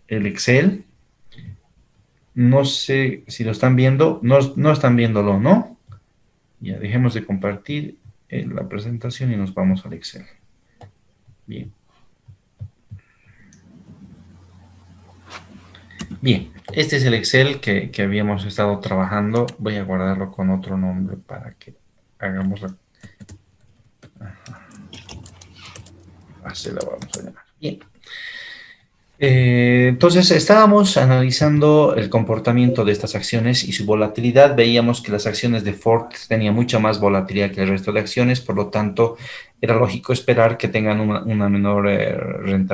Excel. No sé si lo están viendo. No están viéndolo, ¿no? Ya, dejemos de compartir la presentación y nos vamos al Excel. Bien. Bien, este es el Excel que habíamos estado trabajando. Voy a guardarlo con otro nombre para que hagamos la... Ajá. Así la vamos a llamar. Bien. Entonces, estábamos analizando el comportamiento de estas acciones y su volatilidad. Veíamos que las acciones de Ford tenían mucha más volatilidad que el resto de acciones, por lo tanto, era lógico esperar que tengan una menor,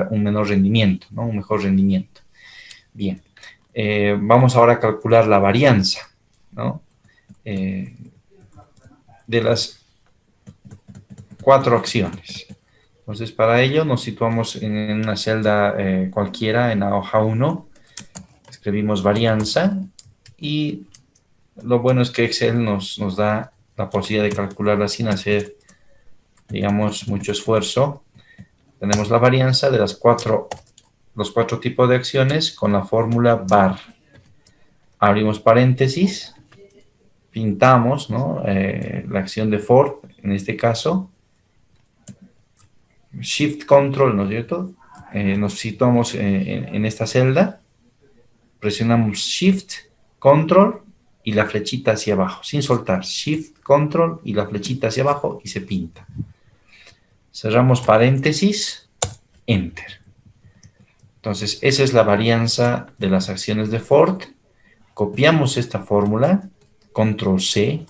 un menor rendimiento, ¿no? Un mejor rendimiento. Bien, vamos ahora a calcular la varianza, ¿no? De las 4 acciones. Entonces, para ello nos situamos en una celda cualquiera, en la hoja 1, escribimos varianza y lo bueno es que Excel nos da la posibilidad de calcularla sin hacer, digamos, mucho esfuerzo. Tenemos la varianza de los 4 tipos de acciones con la fórmula VAR. Abrimos paréntesis, pintamos, ¿no? La acción de Ford, en este caso, Shift Control, ¿no es cierto? Nos situamos en esta celda, presionamos Shift, Control y la flechita hacia abajo, sin soltar. Shift, Control y la flechita hacia abajo y se pinta. Cerramos paréntesis, Enter. Entonces, esa es la varianza de las acciones de Ford. Copiamos esta fórmula, Control C,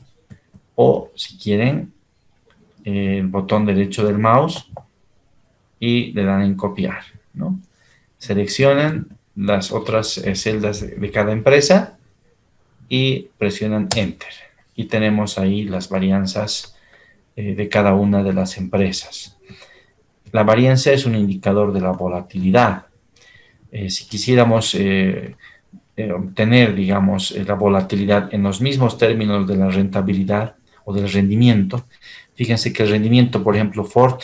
o si quieren, el botón derecho del mouse y le dan en copiar, ¿no? Seleccionan las otras celdas de cada empresa y presionan Enter. Y tenemos ahí las varianzas de cada una de las empresas. La varianza es un indicador de la volatilidad. Si quisiéramos obtener, digamos, la volatilidad en los mismos términos de la rentabilidad o del rendimiento, fíjense que el rendimiento, por ejemplo, Ford,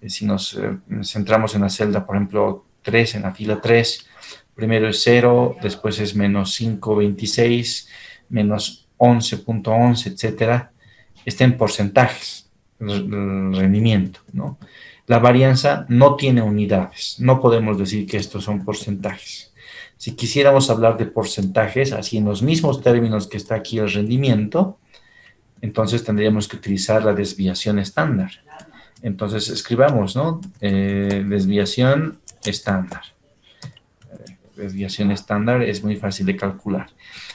si nos centramos en la celda, por ejemplo, 3, en la fila 3, primero es 0, después es menos 5,26, menos 11,11, etcétera. Está en porcentajes el rendimiento, ¿no? La varianza no tiene unidades, no podemos decir que estos son porcentajes. Si quisiéramos hablar de porcentajes, así en los mismos términos que está aquí el rendimiento, entonces tendríamos que utilizar la desviación estándar. Entonces escribamos, ¿no? Desviación estándar. Desviación estándar es muy fácil de calcular.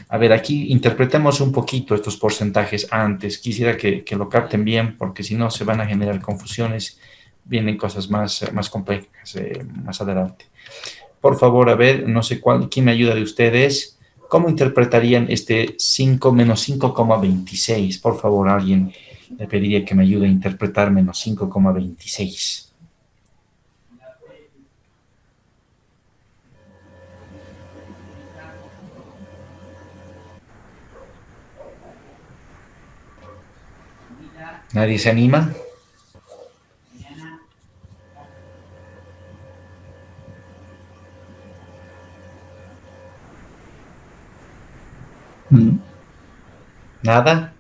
A ver, aquí interpretemos un poquito estos porcentajes antes. Quisiera que lo capten bien, porque si no se van a generar confusiones. Vienen cosas más complejas más adelante. Por favor, a ver, no sé quién me ayuda de ustedes. ¿Cómo interpretarían este 5 menos 5,26? Por favor, alguien le pediría que me ayude a interpretar menos 5,26. ¿Nadie se anima? ¿Nada?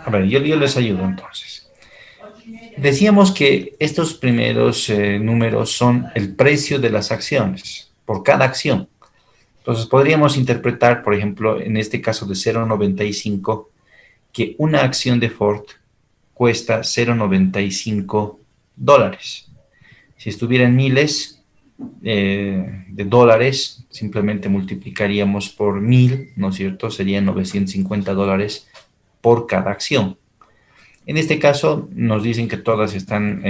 A ver, yo les ayudo entonces. Decíamos que estos primeros números son el precio de las acciones, por cada acción. Entonces podríamos interpretar, por ejemplo, en este caso de 0,95, que una acción de Ford cuesta 0,95 dólares. Si estuviera en miles de dólares, simplemente multiplicaríamos por 1000, ¿no es cierto? Serían 950 dólares por cada acción. En este caso, nos dicen que todas están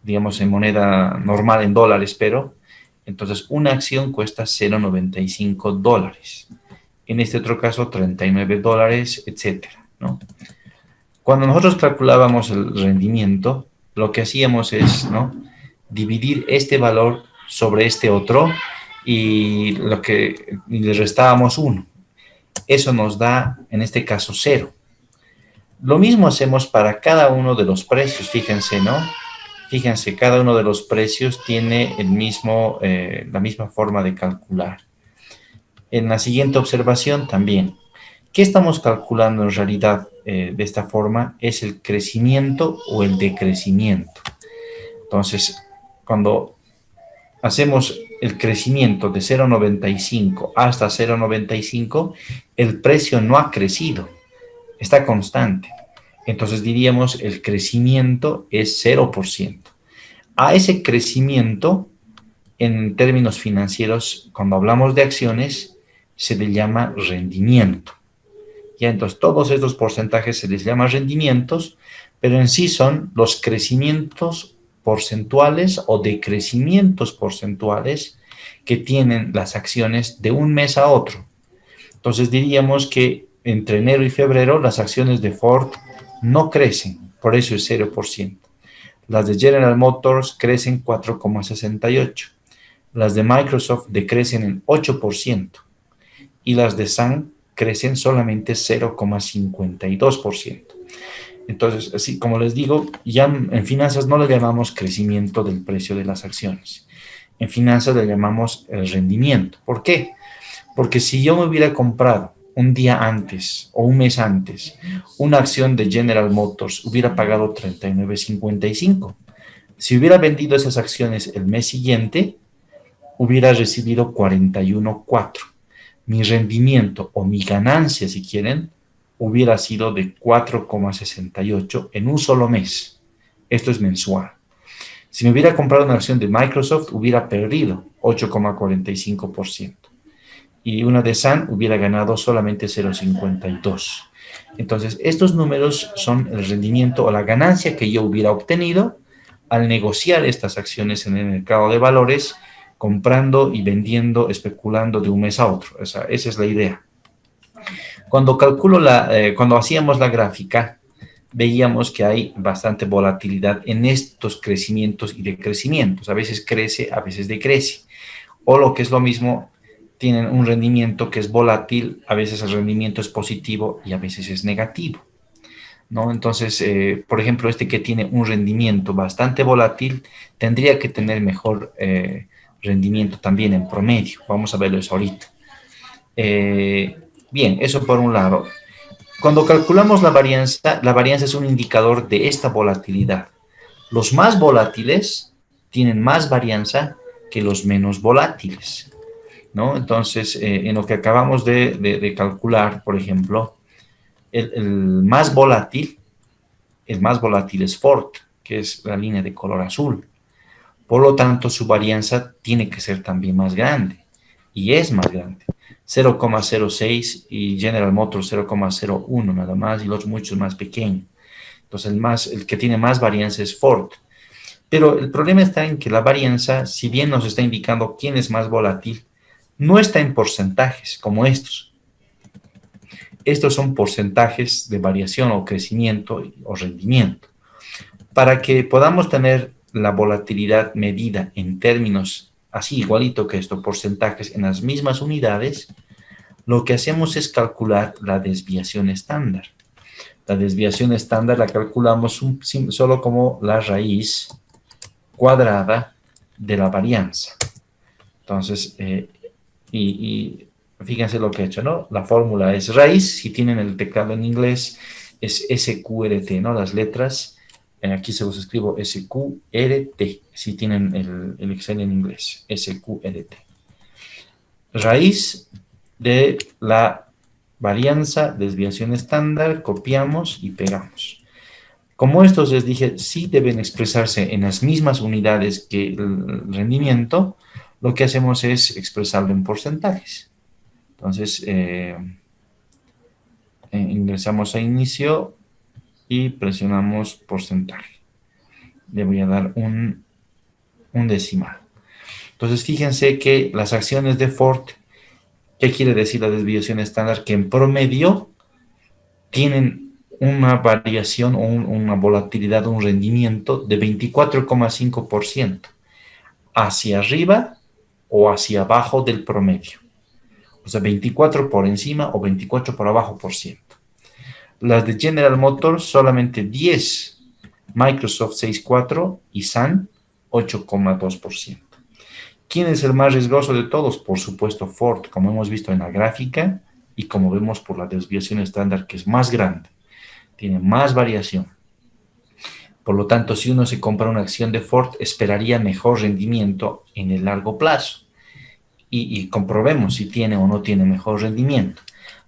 digamos, en moneda normal, en dólares, pero entonces una acción cuesta 0,95 dólares. En este otro caso, 39 dólares, etcétera, ¿no? Cuando nosotros calculábamos el rendimiento, lo que hacíamos es, ¿no?, dividir este valor sobre este otro y le restábamos 1. Eso nos da, en este caso, 0. Lo mismo hacemos para cada uno de los precios, fíjense, ¿no? Fíjense, cada uno de los precios tiene la misma forma de calcular. En la siguiente observación también. ¿Qué estamos calculando en realidad de esta forma? Es el crecimiento o el decrecimiento. Entonces, cuando hacemos el crecimiento de 0,95 hasta 0,95, el precio no ha crecido, está constante. Entonces diríamos el crecimiento es 0%. A ese crecimiento, en términos financieros, cuando hablamos de acciones, se le llama rendimiento. Ya, entonces todos estos porcentajes se les llama rendimientos, pero en sí son los crecimientos porcentuales o decrecimientos porcentuales que tienen las acciones de un mes a otro. Entonces diríamos que entre enero y febrero las acciones de Ford no crecen, por eso es 0%. Las de General Motors crecen 4,68%. Las de Microsoft decrecen en 8% y las de Sun crecen solamente 0,52%. Entonces, así como les digo, ya en finanzas no le llamamos crecimiento del precio de las acciones. En finanzas le llamamos el rendimiento. ¿Por qué? Porque si yo me hubiera comprado un día antes o un mes antes una acción de General Motors, hubiera pagado 39,55. Si hubiera vendido esas acciones el mes siguiente, hubiera recibido 41,4. Mi rendimiento o mi ganancia, si quieren, hubiera sido de 4,68 en un solo mes. Esto es mensual. Si me hubiera comprado una acción de Microsoft, hubiera perdido 8,45%. Y una de Sun hubiera ganado solamente 0,52. Entonces, estos números son el rendimiento o la ganancia que yo hubiera obtenido al negociar estas acciones en el mercado de valores, comprando y vendiendo, especulando de un mes a otro. Esa es la idea. Cuando cuando hacíamos la gráfica, veíamos que hay bastante volatilidad en estos crecimientos y decrecimientos. A veces crece, a veces decrece. O lo que es lo mismo, tienen un rendimiento que es volátil, a veces el rendimiento es positivo y a veces es negativo, ¿no? Entonces, por ejemplo, este que tiene un rendimiento bastante volátil, tendría que tener mejor rendimiento también en promedio. Vamos a verlo eso ahorita. Bien, eso por un lado. Cuando calculamos la varianza es un indicador de esta volatilidad. Los más volátiles tienen más varianza que los menos volátiles, ¿no? Entonces, en lo que acabamos de calcular, por ejemplo, el más volátil es Ford, que es la línea de color azul. Por lo tanto, su varianza tiene que ser también más grande, y es más grande. 0,06 y General Motors 0,01 nada más, y los muchos más pequeños. Entonces, el que tiene más varianza es Ford. Pero el problema está en que la varianza, si bien nos está indicando quién es más volátil, no está en porcentajes como estos. Estos son porcentajes de variación o crecimiento o rendimiento. Para que podamos tener la volatilidad medida en términos así igualito que esto, porcentajes en las mismas unidades, lo que hacemos es calcular la desviación estándar. La desviación estándar la calculamos solo como la raíz cuadrada de la varianza. Entonces, fíjense lo que he hecho, ¿no? La fórmula es raíz, si tienen el teclado en inglés, es SQRT, ¿no? Las letras, aquí se los escribo SQRT, si tienen el Excel en inglés, SQRT. Raíz de la varianza, desviación estándar, copiamos y pegamos. Como estos les dije, sí deben expresarse en las mismas unidades que el rendimiento, lo que hacemos es expresarlo en porcentajes. Entonces, ingresamos a inicio y presionamos porcentaje. Le voy a dar un decimal. Entonces, fíjense que las acciones de Ford, ¿qué quiere decir la desviación estándar? Que en promedio tienen una variación o una volatilidad, un rendimiento de 24,5% hacia arriba o hacia abajo del promedio. O sea, 24 por encima o 24 por abajo por ciento. Las de General Motors solamente 10, Microsoft 6,4 y Sun 8,2%. ¿Quién es el más riesgoso de todos? Por supuesto Ford, como hemos visto en la gráfica y como vemos por la desviación estándar, que es más grande, tiene más variación. Por lo tanto, si uno se compra una acción de Ford, esperaría mejor rendimiento en el largo plazo. Y comprobemos si tiene o no tiene mejor rendimiento.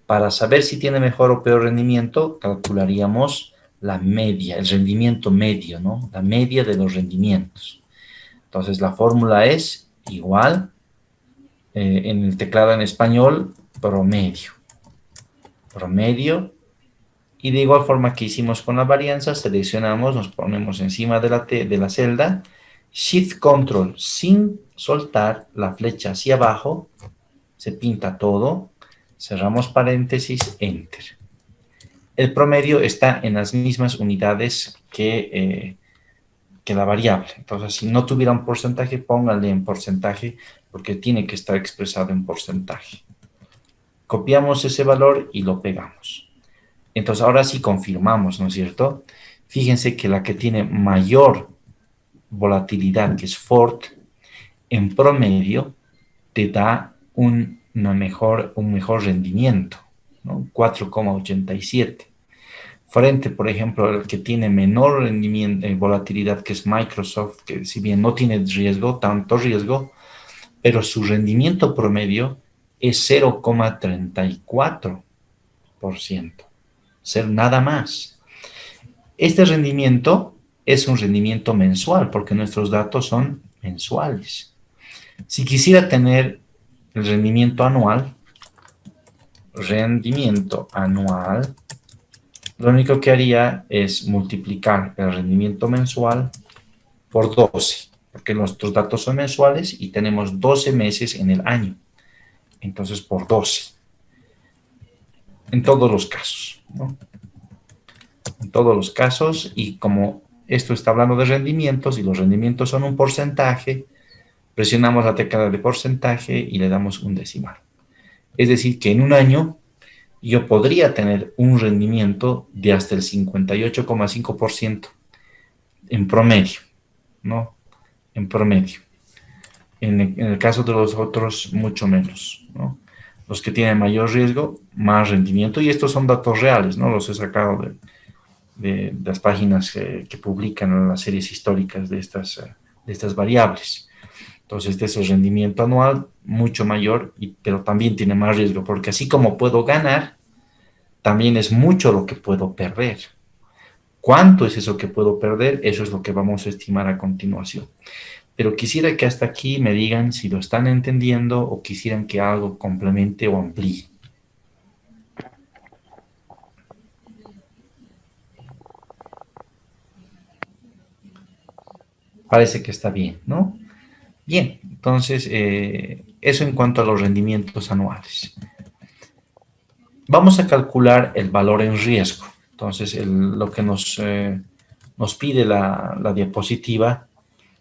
Para saber si tiene mejor o peor rendimiento, calcularíamos la media, el rendimiento medio, ¿no? La media de los rendimientos. Entonces, la fórmula es igual, en el teclado en español, promedio. Promedio. Y de igual forma que hicimos con la varianza, seleccionamos, nos ponemos encima de la celda, Shift Control, sin soltar la flecha hacia abajo, se pinta todo, cerramos paréntesis, Enter. El promedio está en las mismas unidades que la variable. Entonces, si no tuviera un porcentaje, póngale en porcentaje, porque tiene que estar expresado en porcentaje. Copiamos ese valor y lo pegamos. Entonces, ahora sí confirmamos, ¿no es cierto? Fíjense que la que tiene mayor volatilidad, que es Ford, en promedio te da un mejor rendimiento, ¿no? 4,87. Frente, por ejemplo, al que tiene menor rendimiento, volatilidad, que es Microsoft, que si bien no tiene riesgo, tanto riesgo, pero su rendimiento promedio es 0,34%. Ser nada más. Este rendimiento es un rendimiento mensual, porque nuestros datos son mensuales. Si quisiera tener el rendimiento anual, lo único que haría es multiplicar el rendimiento mensual por 12, porque nuestros datos son mensuales y tenemos 12 meses en el año. Entonces, por 12. En todos los casos, ¿no? En todos los casos, y como esto está hablando de rendimientos y los rendimientos son un porcentaje, presionamos la tecla de porcentaje y le damos un decimal. Es decir, que en un año yo podría tener un rendimiento de hasta el 58,5% en promedio, ¿no? En promedio. En el caso de los otros, mucho menos, ¿no? Los que tienen mayor riesgo, más rendimiento. Y estos son datos reales, ¿no? Los he sacado de las páginas que publican las series históricas de estas variables. Entonces, este es el rendimiento anual, mucho mayor, pero también tiene más riesgo, porque así como puedo ganar, también es mucho lo que puedo perder. ¿Cuánto es eso que puedo perder? Eso es lo que vamos a estimar a continuación. Pero quisiera que hasta aquí me digan si lo están entendiendo o quisieran que algo complemente o amplíe. Parece que está bien, ¿no? Bien, entonces, eso en cuanto a los rendimientos anuales. Vamos a calcular el valor en riesgo. Entonces, lo que nos pide la diapositiva,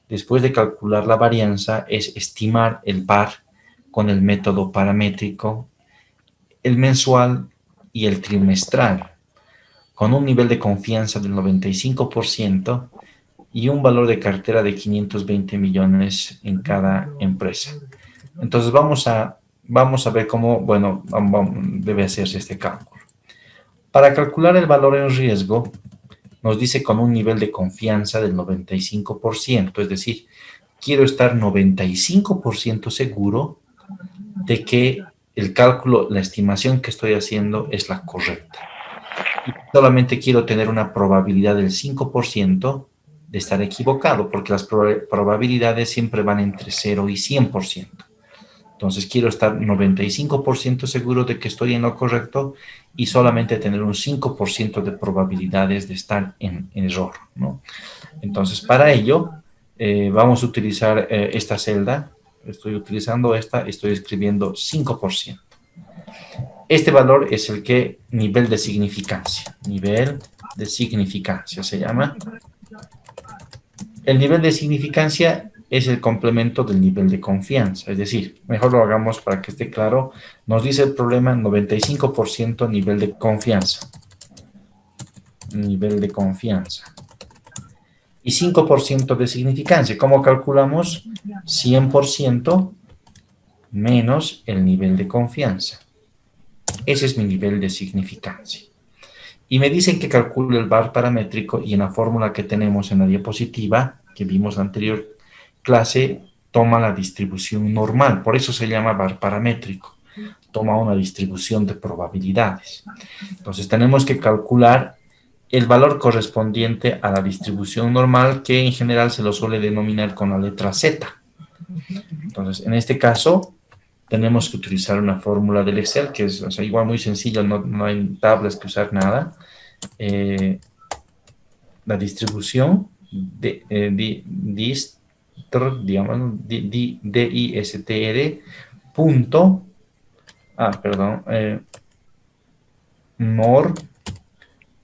después de calcular la varianza, es estimar el VAR con el método paramétrico, el mensual y el trimestral, con un nivel de confianza del 95%, y un valor de cartera de 520 millones en cada empresa. Entonces vamos a ver cómo, bueno, debe hacerse este cálculo. Para calcular el valor en riesgo, nos dice con un nivel de confianza del 95%, es decir, quiero estar 95% seguro de que el cálculo, la estimación que estoy haciendo es la correcta. Y solamente quiero tener una probabilidad del 5% de estar equivocado, porque las probabilidades siempre van entre 0 y 100%. Entonces, quiero estar 95% seguro de que estoy en lo correcto y solamente tener un 5% de probabilidades de estar en error, ¿no? Entonces, para ello, vamos a utilizar esta celda. Estoy utilizando esta, estoy escribiendo 5%. Este valor es el nivel de significancia. Nivel de significancia se llama. El nivel de significancia es el complemento del nivel de confianza. Es decir, mejor lo hagamos para que esté claro. Nos dice el problema 95% nivel de confianza. Nivel de confianza. Y 5% de significancia. ¿Cómo calculamos? 100% menos el nivel de confianza. Ese es mi nivel de significancia. Y me dicen que calcule el VAR paramétrico y en la fórmula que tenemos en la diapositiva, que vimos en la anterior clase, toma la distribución normal. Por eso se llama VAR paramétrico. Toma una distribución de probabilidades. Entonces tenemos que calcular el valor correspondiente a la distribución normal, que en general se lo suele denominar con la letra Z. Entonces, en este caso, tenemos que utilizar una fórmula del Excel, que es, o sea, igual muy sencilla, no hay tablas que usar, nada. La distribución DISTR punto,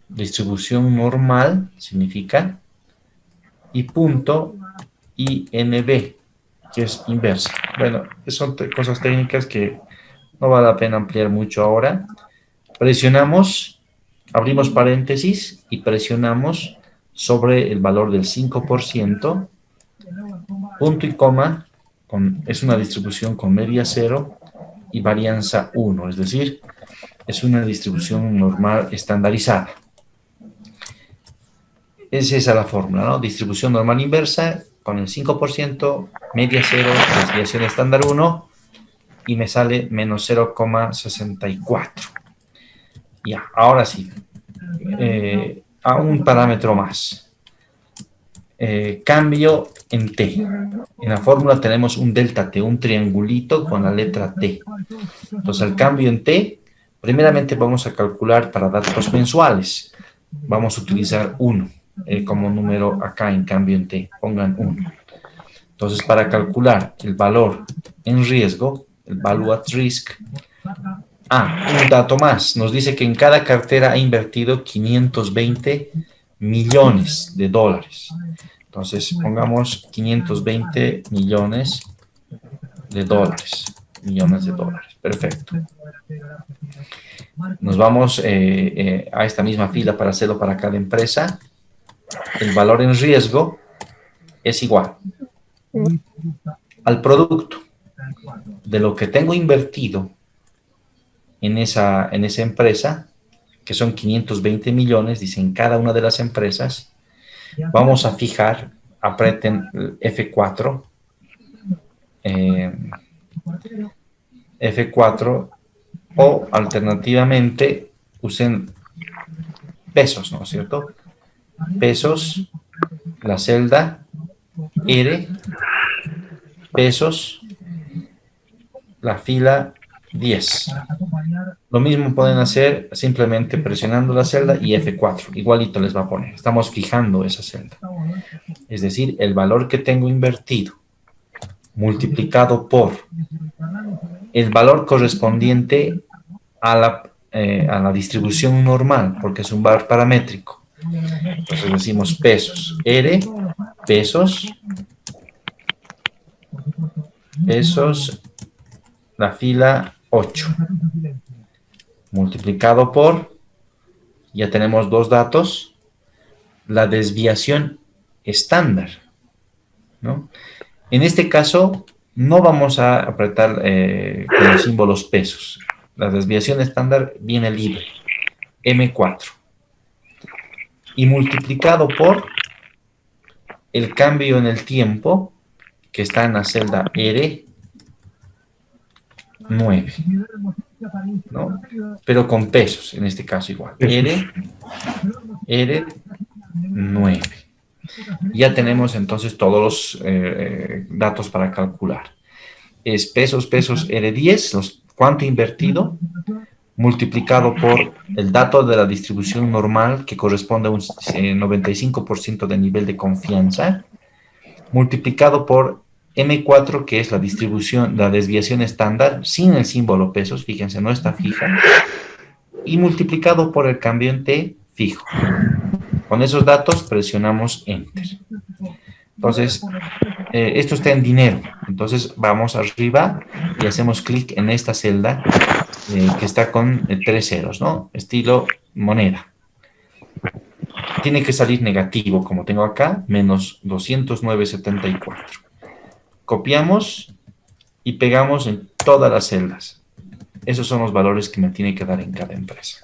distribución normal significa, y punto INV, que es inversa. Bueno, son cosas técnicas que no vale la pena ampliar mucho ahora. Presionamos, abrimos paréntesis y presionamos sobre el valor del 5%, punto y coma, es una distribución con media 0 y varianza 1, es decir, es una distribución normal estandarizada. Es esa la fórmula, ¿no? Distribución normal inversa con el 5%, media 0, desviación estándar 1, y me sale menos 0,64. Ya, ahora sí. A un parámetro más. Cambio en T. En la fórmula tenemos un delta T, un triangulito con la letra T. Entonces, el cambio en T, primeramente vamos a calcular para datos mensuales. Vamos a utilizar 1 como número acá en cambio en T. Pongan 1. Entonces, para calcular el valor en riesgo, el value at risk, un dato más. Nos dice que en cada cartera ha invertido 520 millones de dólares. Entonces, pongamos 520 millones de dólares. Perfecto. Nos vamos a esta misma fila para hacerlo para cada empresa. El valor en riesgo es igual al producto de lo que tengo invertido en esa empresa, que son 520 millones, dice en cada una de las empresas. Vamos a fijar, aprieten F4, F4, o alternativamente usen pesos, ¿no es cierto? Pesos, la celda R, pesos, la fila 10. Lo mismo pueden hacer simplemente presionando la celda y F4, igualito les va a poner. Estamos fijando esa celda. Es decir, el valor que tengo invertido multiplicado por el valor correspondiente a la distribución normal, porque es un valor paramétrico. Entonces decimos pesos, R, pesos, la fila 8, multiplicado por, ya tenemos dos datos, la desviación estándar, ¿no? En este caso, no vamos a apretar con los símbolos pesos. La desviación estándar viene libre, M4. Y multiplicado por el cambio en el tiempo, que está en la celda R9, ¿no? Pero con pesos, en este caso igual. R9. Ya tenemos entonces todos los datos para calcular. Es pesos, R10, cuánto invertido, multiplicado por el dato de la distribución normal, que corresponde a un 95% de nivel de confianza, multiplicado por M4, que es la distribución, la desviación estándar, sin el símbolo pesos, fíjense, no está fija, y multiplicado por el cambio en T fijo. Con esos datos presionamos Enter. Entonces, esto está en dinero. Entonces, vamos arriba y hacemos clic en esta celda que está con 3 ceros, ¿no? Estilo moneda. Tiene que salir negativo, como tengo acá, menos 209,74. Copiamos y pegamos en todas las celdas. Esos son los valores que me tiene que dar en cada empresa.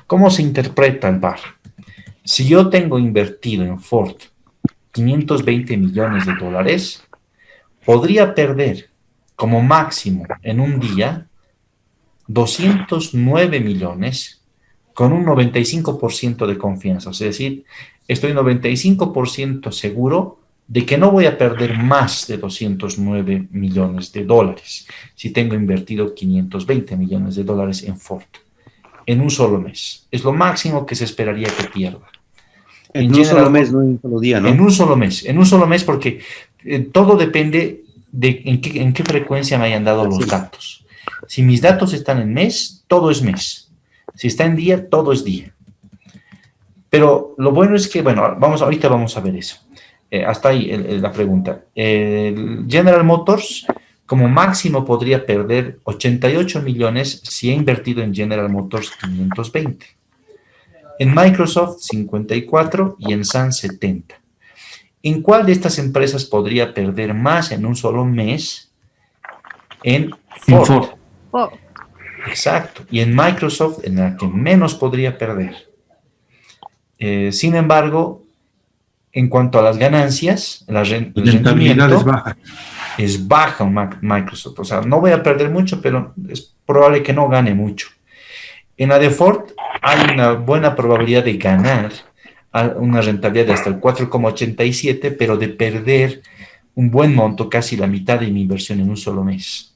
¿Cómo se interpreta el VaR? Si yo tengo invertido en Ford 520 millones de dólares, podría perder como máximo en un día 209,99 con un 95% de confianza. Es decir, estoy 95% seguro de que no voy a perder más de 209 millones de dólares si tengo invertido 520 millones de dólares en Ford en un solo mes. Es lo máximo que se esperaría que pierda. En un solo mes, no en un solo día, ¿no? En un solo mes porque todo depende de en qué frecuencia me hayan dado los datos. Si mis datos están en mes, todo es mes. Si está en día, todo es día. Pero lo bueno es que, bueno, ahorita vamos a ver eso. Hasta ahí la pregunta. General Motors, como máximo, podría perder 88 millones si he invertido en General Motors 520. En Microsoft 54 y en Sun 70. ¿En cuál de estas empresas podría perder más en un solo mes? En Ford. Oh, Exacto. Y en Microsoft, en la que menos podría perder. Sin embargo, en cuanto a las ganancias, el rendimiento es baja en Microsoft. O sea, no voy a perder mucho, pero es probable que no gane mucho. En la de Ford hay una buena probabilidad de ganar una rentabilidad de hasta el 4,87, pero de perder un buen monto, casi la mitad de mi inversión en un solo mes.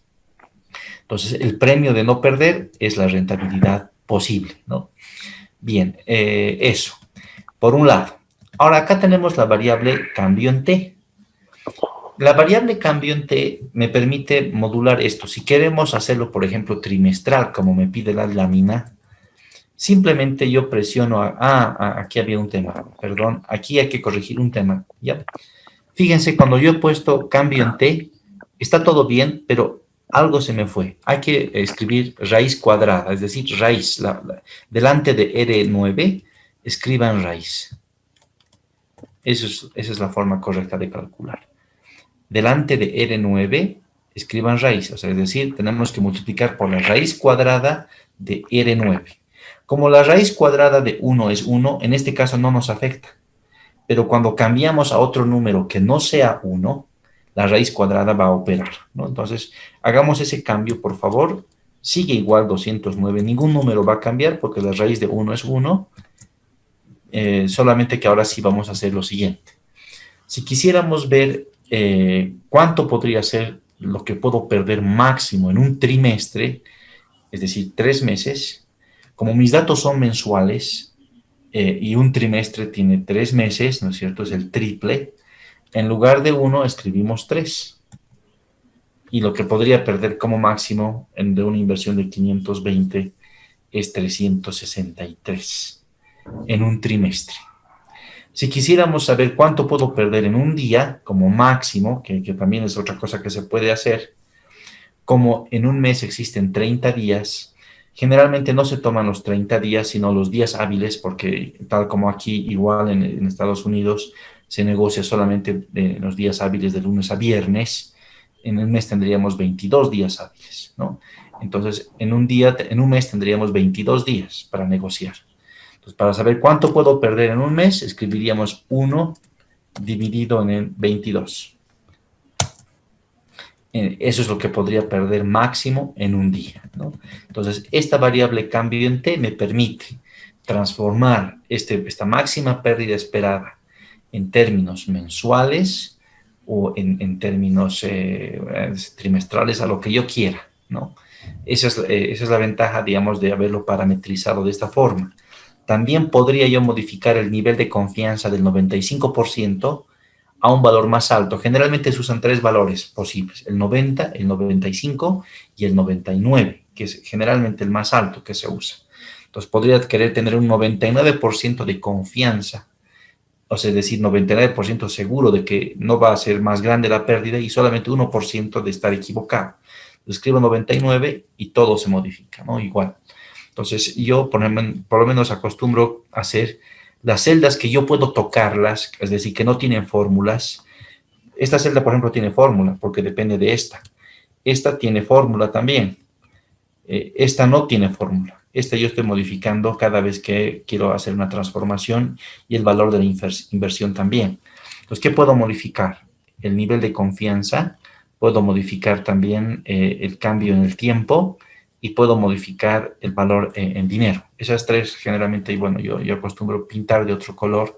Entonces, el premio de no perder es la rentabilidad posible, ¿no? Bien, eso, por un lado. Ahora, acá tenemos la variable cambio en T. La variable cambio en T me permite modular esto. Si queremos hacerlo, por ejemplo, trimestral, como me pide la lámina, simplemente yo presiono, aquí había un tema, perdón, aquí hay que corregir un tema, ¿ya? Fíjense, cuando yo he puesto cambio en T, está todo bien, pero algo se me fue. Hay que escribir raíz cuadrada, es decir, raíz. Delante de R9, escriban raíz. Esa es la forma correcta de calcular. Delante de R9, escriban raíz. O sea, es decir, tenemos que multiplicar por la raíz cuadrada de R9. Como la raíz cuadrada de 1 es 1, en este caso no nos afecta. Pero cuando cambiamos a otro número que no sea 1, la raíz cuadrada va a operar, ¿no? Entonces, hagamos ese cambio, por favor. Sigue igual 209. Ningún número va a cambiar porque la raíz de 1 es 1. Solamente que ahora sí vamos a hacer lo siguiente. Si quisiéramos ver cuánto podría ser lo que puedo perder máximo en un trimestre, es decir, 3 meses, como mis datos son mensuales y un trimestre tiene 3 meses, ¿no es cierto? Es el triple. En lugar de 1 escribimos 3. Y lo que podría perder como máximo de una inversión de 520 es 363 en un trimestre. Si quisiéramos saber cuánto puedo perder en un día como máximo, que también es otra cosa que se puede hacer, como en un mes existen 30 días, generalmente no se toman los 30 días, sino los días hábiles, porque tal como aquí, igual en Estados Unidos, se negocia solamente los días hábiles de lunes a viernes. En el mes tendríamos 22 días hábiles, ¿no? Entonces, en un mes tendríamos 22 días para negociar. Entonces, para saber cuánto puedo perder en un mes, escribiríamos 1 dividido en el 22. Eso es lo que podría perder máximo en un día, ¿no? Entonces, esta variable cambio en T me permite transformar esta máxima pérdida esperada en términos mensuales o en términos trimestrales, a lo que yo quiera, ¿no? Esa es la ventaja, digamos, de haberlo parametrizado de esta forma. También podría yo modificar el nivel de confianza del 95% a un valor más alto. Generalmente se usan 3 valores posibles, el 90, el 95 y el 99, que es generalmente el más alto que se usa. Entonces, podría querer tener un 99% de confianza, o sea, es decir, 99% seguro de que no va a ser más grande la pérdida y solamente 1% de estar equivocado. Escribo 99 y todo se modifica, ¿no? Igual. Entonces, yo por lo menos acostumbro a hacer las celdas que yo puedo tocarlas, es decir, que no tienen fórmulas. Esta celda, por ejemplo, tiene fórmula porque depende de esta. Esta tiene fórmula también. Esta no tiene fórmula. Esta yo estoy modificando cada vez que quiero hacer una transformación y el valor de la inversión también. Entonces, ¿qué puedo modificar? El nivel de confianza. Puedo modificar también el cambio en el tiempo y puedo modificar el valor en dinero. Esas tres generalmente, y bueno, yo acostumbro pintar de otro color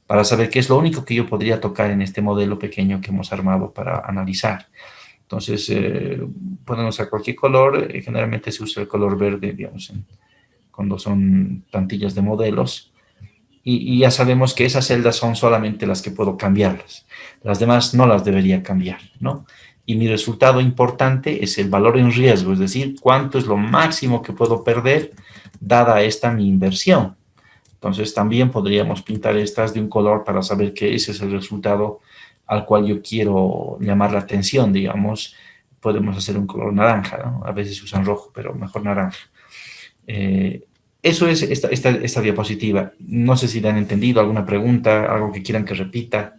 para saber qué es lo único que yo podría tocar en este modelo pequeño que hemos armado para analizar. Entonces, podemos usar cualquier color, generalmente se usa el color verde, digamos, cuando son plantillas de modelos, y ya sabemos que esas celdas son solamente las que puedo cambiarlas. Las demás no las debería cambiar, ¿no? Y mi resultado importante es el valor en riesgo, es decir, cuánto es lo máximo que puedo perder dada esta mi inversión. Entonces también podríamos pintar estas de un color para saber que ese es el resultado al cual yo quiero llamar la atención, digamos. Podemos hacer un color naranja, ¿no? A veces usan rojo, pero mejor naranja. Eso es esta diapositiva. No sé si la han entendido, alguna pregunta, algo que quieran que repita.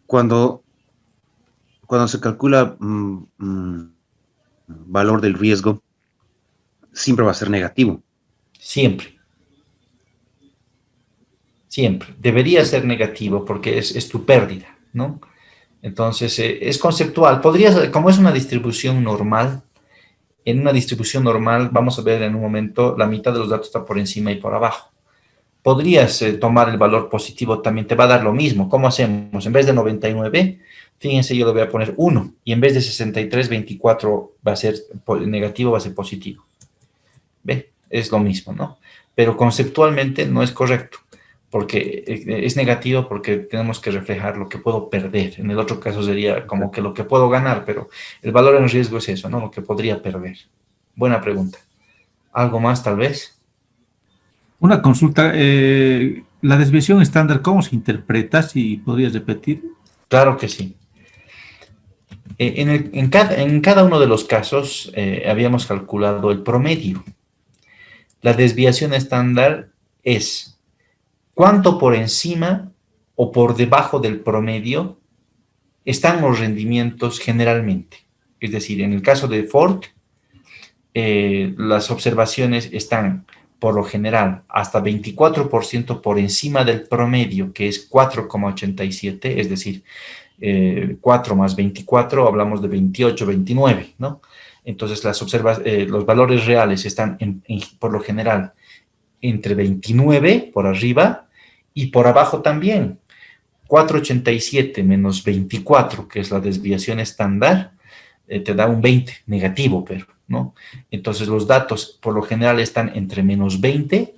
Cuando se calcula valor del riesgo, siempre va a ser negativo. Siempre. Siempre. Debería ser negativo porque es tu pérdida, ¿no? Entonces, es conceptual. Podría, como es una distribución normal, en una distribución normal, vamos a ver en un momento, la mitad de los datos está por encima y por abajo. Podrías tomar el valor positivo, también te va a dar lo mismo. ¿Cómo hacemos? En vez de 99, fíjense, yo le voy a poner 1, y en vez de 63, 24 va a ser negativo, va a ser positivo. ¿Ve? Es lo mismo, ¿no? Pero conceptualmente no es correcto, porque es negativo porque tenemos que reflejar lo que puedo perder. En el otro caso sería como que lo que puedo ganar, pero el valor en riesgo es eso, ¿no? Lo que podría perder. Buena pregunta. ¿Algo más, tal vez? Una consulta. La desviación estándar, ¿cómo se interpreta? Si podrías repetir. Claro que sí. En cada uno de los casos habíamos calculado el promedio. La desviación estándar es cuánto por encima o por debajo del promedio están los rendimientos generalmente. Es decir, en el caso de Ford, las observaciones están, por lo general, hasta 24% por encima del promedio, que es 4,87, es decir, 4 más 24, hablamos de 28, 29, ¿no? Entonces, los valores reales están, por lo general, entre 29 por arriba y por abajo también. 4,87 menos 24, que es la desviación estándar, te da un 20 negativo, pero, ¿no? Entonces los datos por lo general están entre menos 20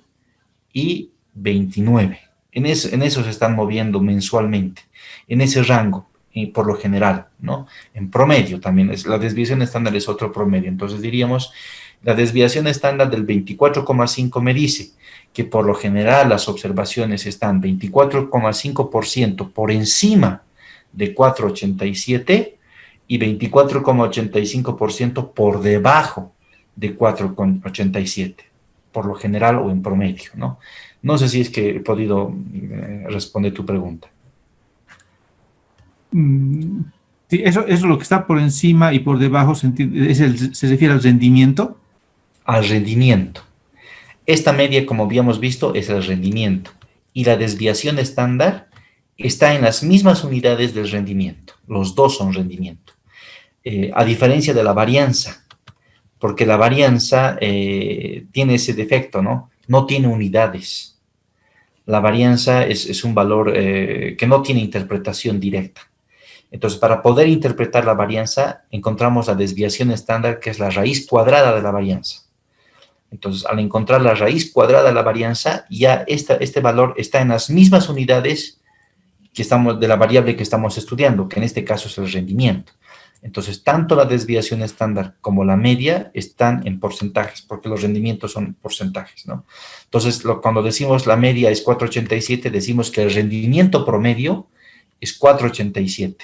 y 29. En eso se están moviendo mensualmente, en ese rango, por lo general, ¿no? En promedio también, la desviación estándar es otro promedio. Entonces diríamos, la desviación estándar del 24,5 me dice que por lo general las observaciones están 24,5% por encima de 4,87 y 24,85% por debajo de 4,87, por lo general o en promedio, ¿no? No sé si es que he podido responder tu pregunta. Sí, eso es lo que está por encima y por debajo, ¿se refiere al rendimiento? Al rendimiento. Esta media, como habíamos visto, es el rendimiento. Y la desviación estándar está en las mismas unidades del rendimiento. Los dos son rendimiento. A diferencia de la varianza, porque la varianza tiene ese defecto, ¿no? No tiene unidades. La varianza es un valor que no tiene interpretación directa. Entonces, para poder interpretar la varianza, encontramos la desviación estándar, que es la raíz cuadrada de la varianza. Entonces, al encontrar la raíz cuadrada de la varianza, ya este valor está en las mismas unidades de la variable que estamos estudiando, que en este caso es el rendimiento. Entonces, tanto la desviación estándar como la media están en porcentajes, porque los rendimientos son porcentajes, ¿no? Entonces, cuando decimos la media es 4,87, decimos que el rendimiento promedio es 4,87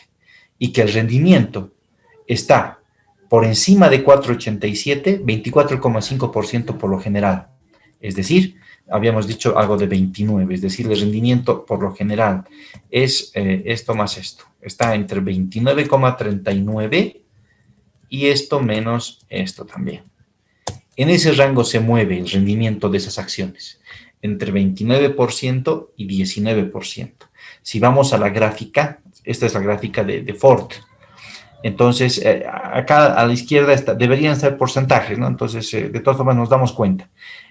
y que el rendimiento está por encima de 4,87, 24,5% por lo general. Es decir, habíamos dicho algo de 29, es decir, el rendimiento por lo general es esto más esto. Está entre 29,39 y esto menos esto también. En ese rango se mueve el rendimiento de esas acciones, entre 29% y 19%. Si vamos a la gráfica, esta es la gráfica de Ford. Entonces, acá a la izquierda deberían ser porcentajes, ¿no? Entonces, de todas formas nos damos cuenta.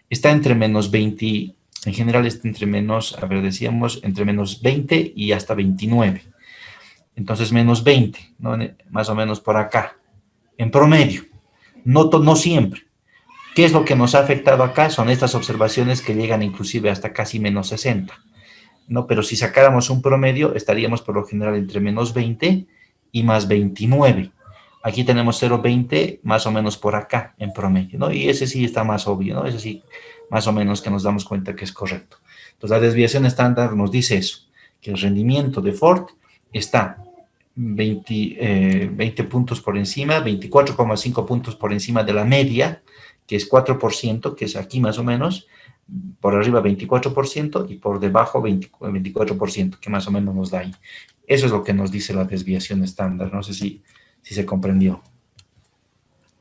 Está entre menos 20, en general está entre menos, a ver, decíamos, entre menos 20 y hasta 29. Entonces, menos 20, ¿no? Más o menos por acá, en promedio. No siempre. ¿Qué es lo que nos ha afectado acá? Son estas observaciones que llegan inclusive hasta casi menos 60, ¿no? Pero si sacáramos un promedio, estaríamos por lo general entre menos 20 y más 29. Aquí tenemos 0,20 más o menos por acá en promedio, ¿no? Y ese sí está más obvio, ¿no? Ese sí, más o menos que nos damos cuenta que es correcto. Entonces, la desviación estándar nos dice eso, que el rendimiento de Ford está 20 puntos por encima, 24,5 puntos por encima de la media, que es 4%, que es aquí más o menos, por arriba 24% y por debajo 24%, que más o menos nos da ahí. Eso es lo que nos dice la desviación estándar. No sé si se comprendió.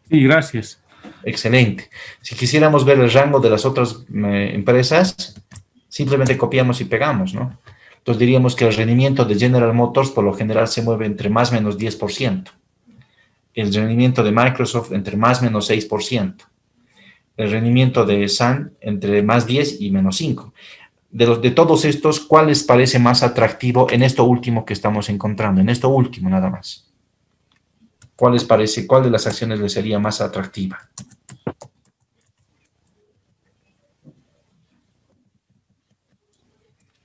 Sí, gracias. Excelente. Si quisiéramos ver el rango de las otras empresas, simplemente copiamos y pegamos, ¿no? Entonces diríamos que el rendimiento de General Motors por lo general se mueve entre más o menos 10%. El rendimiento de Microsoft entre más o menos 6%. El rendimiento de Sun entre más 10 y menos 5. De todos estos, ¿cuál les parece más atractivo en esto último que estamos encontrando? En esto último nada más. ¿Cuál les parece? ¿Cuál de las acciones les sería más atractiva?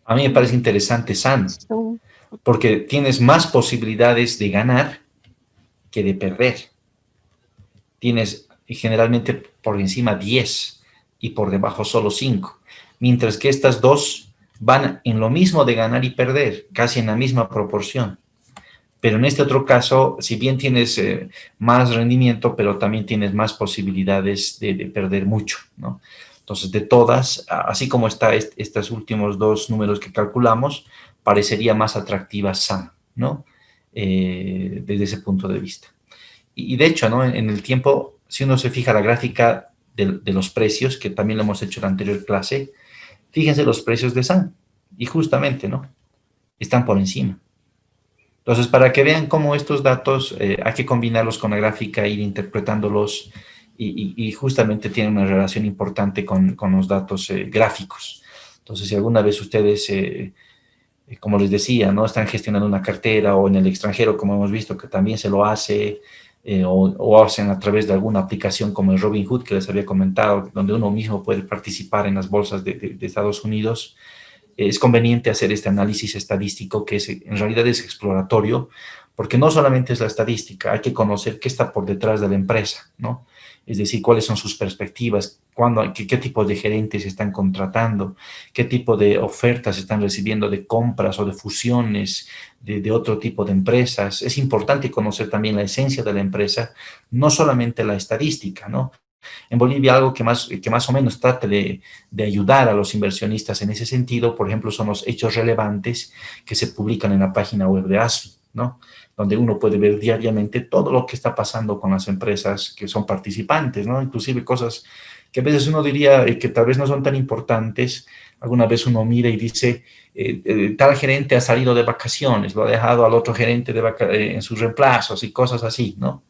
A mí me parece interesante Sun, porque tienes más posibilidades de ganar que de perder. Tienes generalmente por encima 10 y por debajo solo 5, mientras que estas dos van en lo mismo de ganar y perder, casi en la misma proporción. Pero en este otro caso, si bien tienes más rendimiento, pero también tienes más posibilidades de perder mucho, ¿no? Entonces, de todas, así como está estos últimos dos números que calculamos, parecería más atractiva Sun, ¿no? Desde ese punto de vista. Y de hecho, ¿no? En el tiempo, si uno se fija la gráfica de los precios, que también lo hemos hecho en la anterior clase, fíjense los precios de Sun. Y justamente, ¿no? Están por encima. Entonces, para que vean cómo estos datos hay que combinarlos con la gráfica, ir interpretándolos y justamente tienen una relación importante con los datos gráficos. Entonces, si alguna vez ustedes, como les decía, ¿no? Están gestionando una cartera o en el extranjero, como hemos visto que también se lo hace, o hacen a través de alguna aplicación como el Robinhood que les había comentado, donde uno mismo puede participar en las bolsas de Estados Unidos, es conveniente hacer este análisis estadístico que en realidad es exploratorio, porque no solamente es la estadística, hay que conocer qué está por detrás de la empresa, ¿no? Es decir, cuáles son sus perspectivas, qué tipo de gerentes están contratando, qué tipo de ofertas están recibiendo de compras o de fusiones de otro tipo de empresas. Es importante conocer también la esencia de la empresa, no solamente la estadística, ¿no? En Bolivia algo que más o menos trate de ayudar a los inversionistas en ese sentido, por ejemplo, son los hechos relevantes que se publican en la página web de ASFI, ¿no? Donde uno puede ver diariamente todo lo que está pasando con las empresas que son participantes, ¿no? Inclusive cosas que a veces uno diría que tal vez no son tan importantes. Alguna vez uno mira y dice, tal gerente ha salido de vacaciones, lo ha dejado al otro gerente en sus reemplazos y cosas así, ¿no?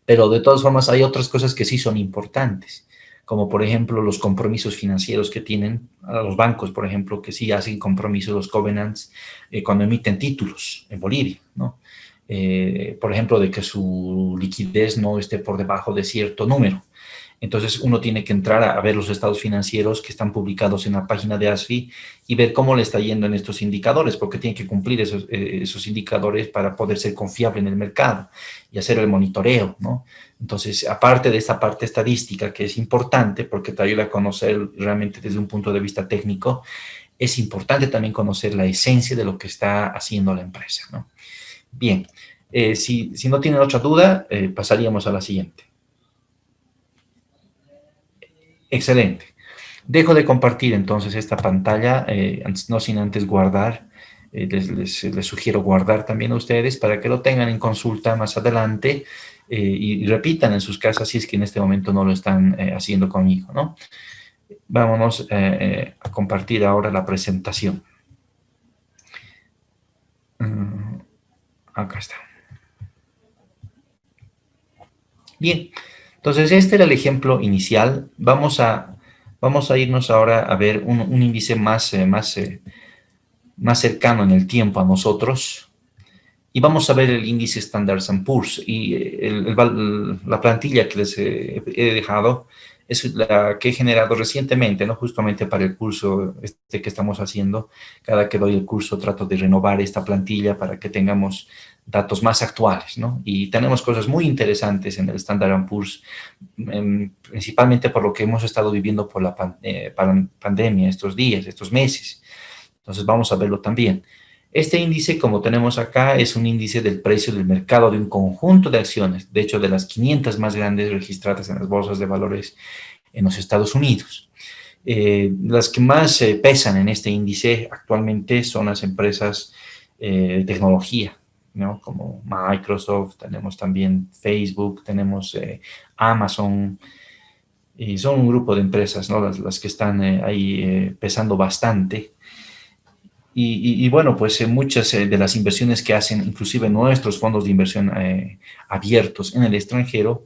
Pero de todas formas hay otras cosas que sí son importantes, como por ejemplo los compromisos financieros que tienen a los bancos, por ejemplo, que sí hacen compromisos, los covenants, cuando emiten títulos en Bolivia, ¿no? Por ejemplo, de que su liquidez no esté por debajo de cierto número. Entonces uno tiene que entrar a ver los estados financieros que están publicados en la página de ASFI y ver cómo le está yendo en estos indicadores, porque tiene que cumplir esos indicadores para poder ser confiable en el mercado y hacer el monitoreo, ¿no? Entonces, aparte de esta parte estadística que es importante porque te ayuda a conocer realmente desde un punto de vista técnico, es importante también conocer la esencia de lo que está haciendo la empresa, ¿no? Bien, si no tienen otra duda, pasaríamos a la siguiente. Excelente. Dejo de compartir entonces esta pantalla, no sin antes guardar. Les sugiero guardar también a ustedes para que lo tengan en consulta más adelante y repitan en sus casas si es que en este momento no lo están haciendo conmigo, ¿no? Vámonos a compartir ahora la presentación. Acá está. Bien, entonces este era el ejemplo inicial. Vamos a irnos ahora a ver un índice más cercano en el tiempo a nosotros. Y vamos a ver el índice Standard Poor's. Y la plantilla que les he dejado es la que he generado recientemente, ¿no? Justamente para el curso que estamos haciendo. Cada que doy el curso trato de renovar esta plantilla para que tengamos datos más actuales, ¿no? Y tenemos cosas muy interesantes en el Standard Poor's, principalmente por lo que hemos estado viviendo por la pandemia estos días, estos meses. Entonces vamos a verlo también. Este índice, como tenemos acá, es un índice del precio del mercado de un conjunto de acciones, de hecho, de las 500 más grandes registradas en las bolsas de valores en los Estados Unidos. Las que más pesan en este índice actualmente son las empresas de tecnología, ¿no? Como Microsoft, tenemos también Facebook, tenemos Amazon, y son un grupo de empresas, ¿no? Las que están ahí pesando bastante. Y bueno, pues muchas de las inversiones que hacen, inclusive nuestros fondos de inversión abiertos en el extranjero,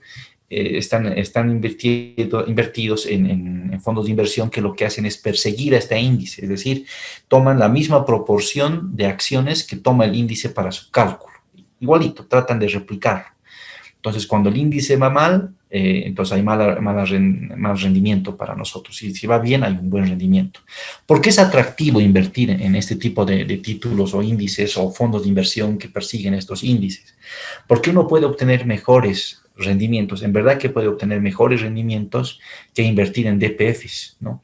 están invertidos en fondos de inversión que lo que hacen es perseguir a este índice, es decir, toman la misma proporción de acciones que toma el índice para su cálculo. Igualito, tratan de replicar. Entonces, cuando el índice va mal, entonces hay más rendimiento para nosotros. Y si va bien, hay un buen rendimiento. ¿Por qué es atractivo invertir en este tipo de títulos o índices o fondos de inversión que persiguen estos índices? Porque uno puede obtener mejores rendimientos. En verdad que puede obtener mejores rendimientos que invertir en DPFs, ¿no?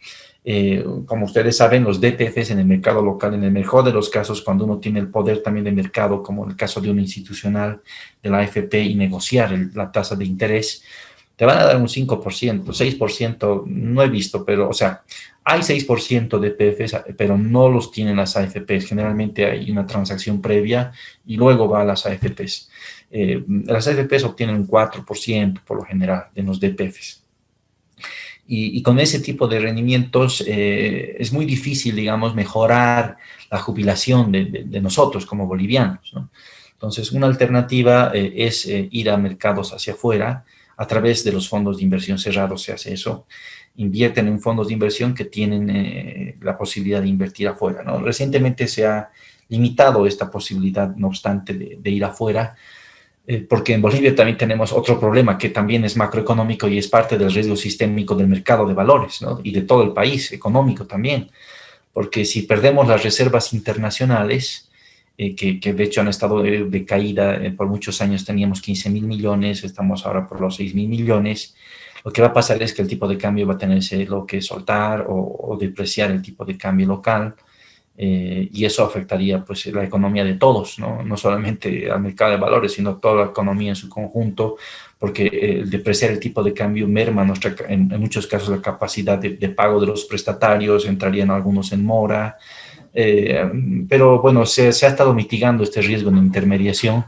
Como ustedes saben, los DPFs en el mercado local, en el mejor de los casos, cuando uno tiene el poder también de mercado, como en el caso de un institucional de la AFP y negociar la tasa de interés, te van a dar un 5%, 6%, no he visto, pero, o sea, hay 6% de DPFs, pero no los tienen las AFPs. Generalmente hay una transacción previa y luego va a las AFPs. Las AFPs obtienen un 4% por lo general de los DPFs. Y con ese tipo de rendimientos es muy difícil, digamos, mejorar la jubilación de nosotros como bolivianos, ¿no? Entonces, una alternativa es ir a mercados hacia afuera. A través de los fondos de inversión cerrados se hace eso. Invierten en fondos de inversión que tienen la posibilidad de invertir afuera, ¿no? Recientemente se ha limitado esta posibilidad, no obstante, de ir afuera, porque en Bolivia también tenemos otro problema que también es macroeconómico y es parte del riesgo sistémico del mercado de valores, ¿no? Y de todo el país, económico también, porque si perdemos las reservas internacionales, que de hecho han estado de caída, por muchos años teníamos 15.000 millones, estamos ahora por los 6.000 millones, lo que va a pasar es que el tipo de cambio va a tenerse lo que soltar o depreciar el tipo de cambio local, y eso afectaría pues la economía de todos, ¿no? No solamente al mercado de valores, sino a toda la economía en su conjunto, porque el depreciar el tipo de cambio merma en muchos casos la capacidad de pago de los prestatarios, entrarían algunos en mora, pero bueno, se ha estado mitigando este riesgo de intermediación,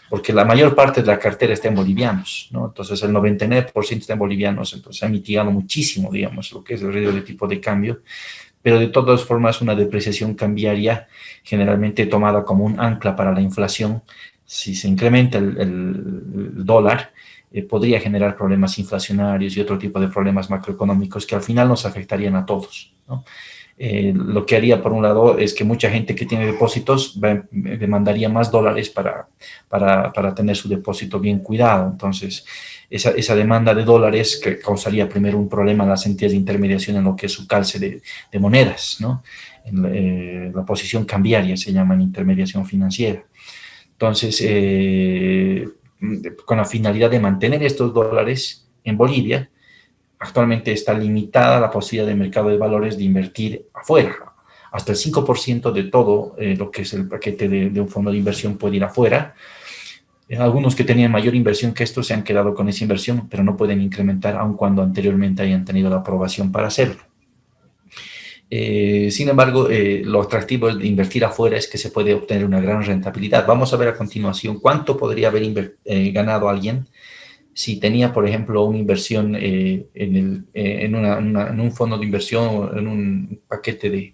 porque la mayor parte de la cartera está en bolivianos, ¿no? Entonces el 99% está en bolivianos, entonces se ha mitigado muchísimo, digamos, lo que es el riesgo de tipo de cambio. Pero de todas formas una depreciación cambiaria generalmente tomada como un ancla para la inflación, si se incrementa el dólar, podría generar problemas inflacionarios y otro tipo de problemas macroeconómicos que al final nos afectarían a todos, ¿no? Lo que haría por un lado es que mucha gente que tiene depósitos demandaría más dólares para tener su depósito bien cuidado. Entonces, esa demanda de dólares que causaría primero un problema en las entidades de intermediación en lo que es su calce de monedas, ¿no? La posición cambiaria se llama en intermediación financiera. Entonces, con la finalidad de mantener estos dólares en Bolivia, actualmente está limitada la posibilidad del mercado de valores de invertir afuera. Hasta el 5% de todo lo que es el paquete de un fondo de inversión puede ir afuera. Algunos que tenían mayor inversión que esto se han quedado con esa inversión, pero no pueden incrementar aun cuando anteriormente hayan tenido la aprobación para hacerlo. Sin embargo, lo atractivo de invertir afuera es que se puede obtener una gran rentabilidad. Vamos a ver a continuación cuánto podría haber ganado alguien si tenía, por ejemplo, una inversión en un fondo de inversión o en un paquete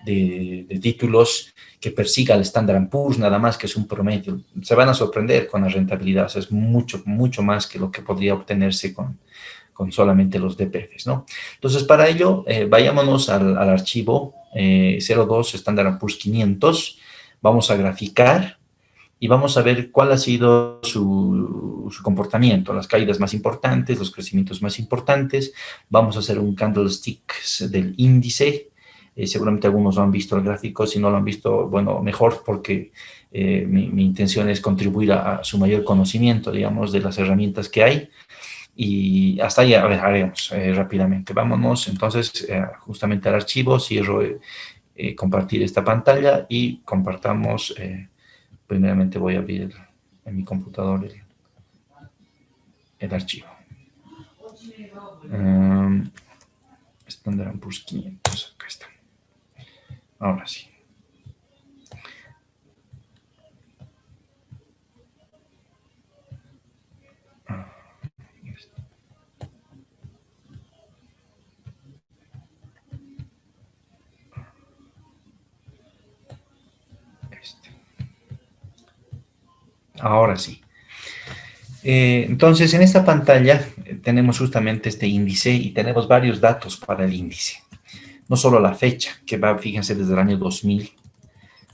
de títulos que persiga el Standard Poor's, nada más que es un promedio. Se van a sorprender con la rentabilidad, o sea, es mucho, mucho más que lo que podría obtenerse con solamente los DPFs, ¿no? Entonces, para ello, vayámonos al archivo 02 Standard Poor's 500, vamos a graficar y vamos a ver cuál ha sido su comportamiento, las caídas más importantes, los crecimientos más importantes. Vamos a hacer un candlestick del índice. Seguramente algunos lo han visto el gráfico, si no lo han visto, bueno, mejor, porque mi intención es contribuir a su mayor conocimiento, digamos, de las herramientas que hay. Y hasta ahí, a ver, haremos rápidamente. Vámonos entonces justamente al archivo, cierro compartir esta pantalla y compartamos. Primeramente voy a abrir en mi computador el archivo. Standard Poor's 500, acá está. Ahora sí. Ahora sí. Entonces, en esta pantalla tenemos justamente este índice y tenemos varios datos para el índice. No solo la fecha, que va, fíjense, desde el año 2000,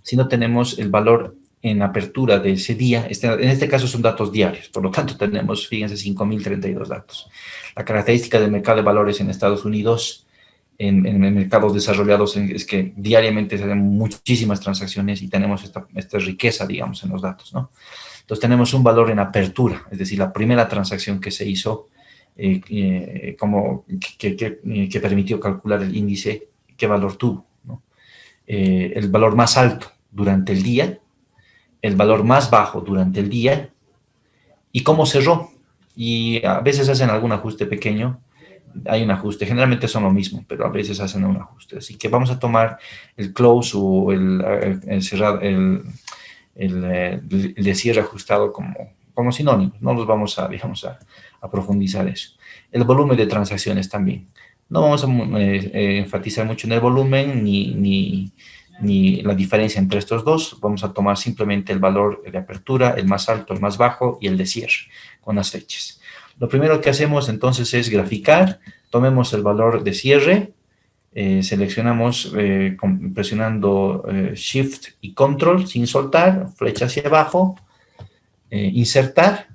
sino tenemos el valor en apertura de ese día. En este caso son datos diarios, por lo tanto tenemos, fíjense, 5.032 datos. La característica del mercado de valores en Estados Unidos, en mercados desarrollados, es que diariamente se hacen muchísimas transacciones y tenemos esta riqueza, digamos, en los datos, ¿no? Entonces tenemos un valor en apertura, es decir, la primera transacción que se hizo, que permitió calcular el índice, qué valor tuvo, ¿no? El valor más alto durante el día, el valor más bajo durante el día y cómo cerró. Y a veces hacen algún ajuste pequeño, hay un ajuste, generalmente son lo mismo, pero a veces hacen un ajuste. Así que vamos a tomar el close o el cerrado, el de cierre ajustado como sinónimos. No los vamos a, digamos, a profundizar eso. El volumen de transacciones también. No vamos a enfatizar mucho en el volumen ni la diferencia entre estos dos. Vamos a tomar simplemente el valor de apertura, el más alto, el más bajo y el de cierre, con las fechas. Lo primero que hacemos entonces es graficar. Tomemos el valor de cierre, seleccionamos presionando Shift y Control sin soltar, flecha hacia abajo, insertar,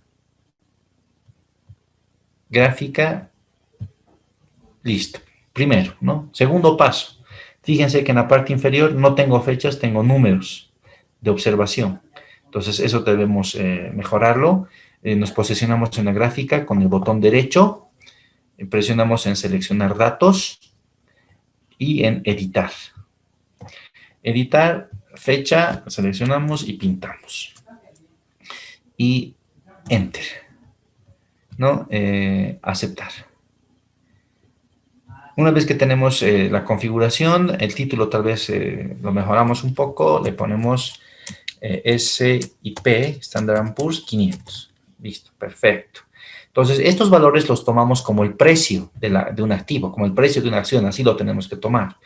gráfica, listo. Primero, ¿no? Segundo paso. Fíjense que en la parte inferior no tengo fechas, tengo números de observación. Entonces, eso debemos mejorarlo. Nos posicionamos en la gráfica con el botón derecho, presionamos en seleccionar datos y en editar. Editar, fecha, seleccionamos y pintamos. Y Enter, ¿no? Aceptar. Una vez que tenemos la configuración, el título tal vez lo mejoramos un poco, le ponemos SIP, Standard Poor's 500. Listo, perfecto. Entonces, estos valores los tomamos como el precio de un activo, como el precio de una acción, así lo tenemos que tomar.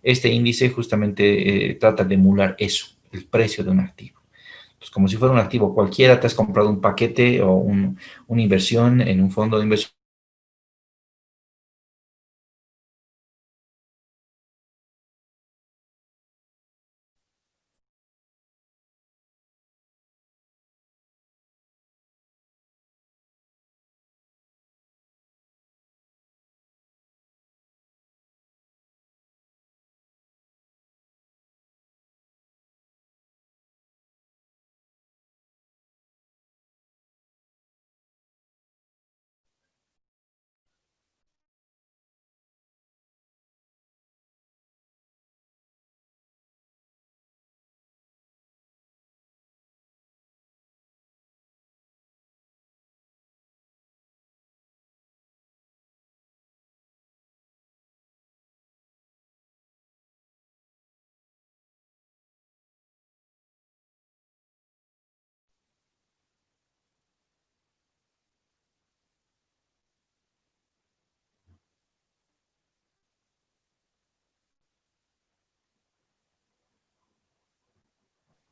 Este índice justamente trata de emular eso, el precio de un activo. Pues como si fuera un activo cualquiera, te has comprado un paquete o una inversión en un fondo de inversión.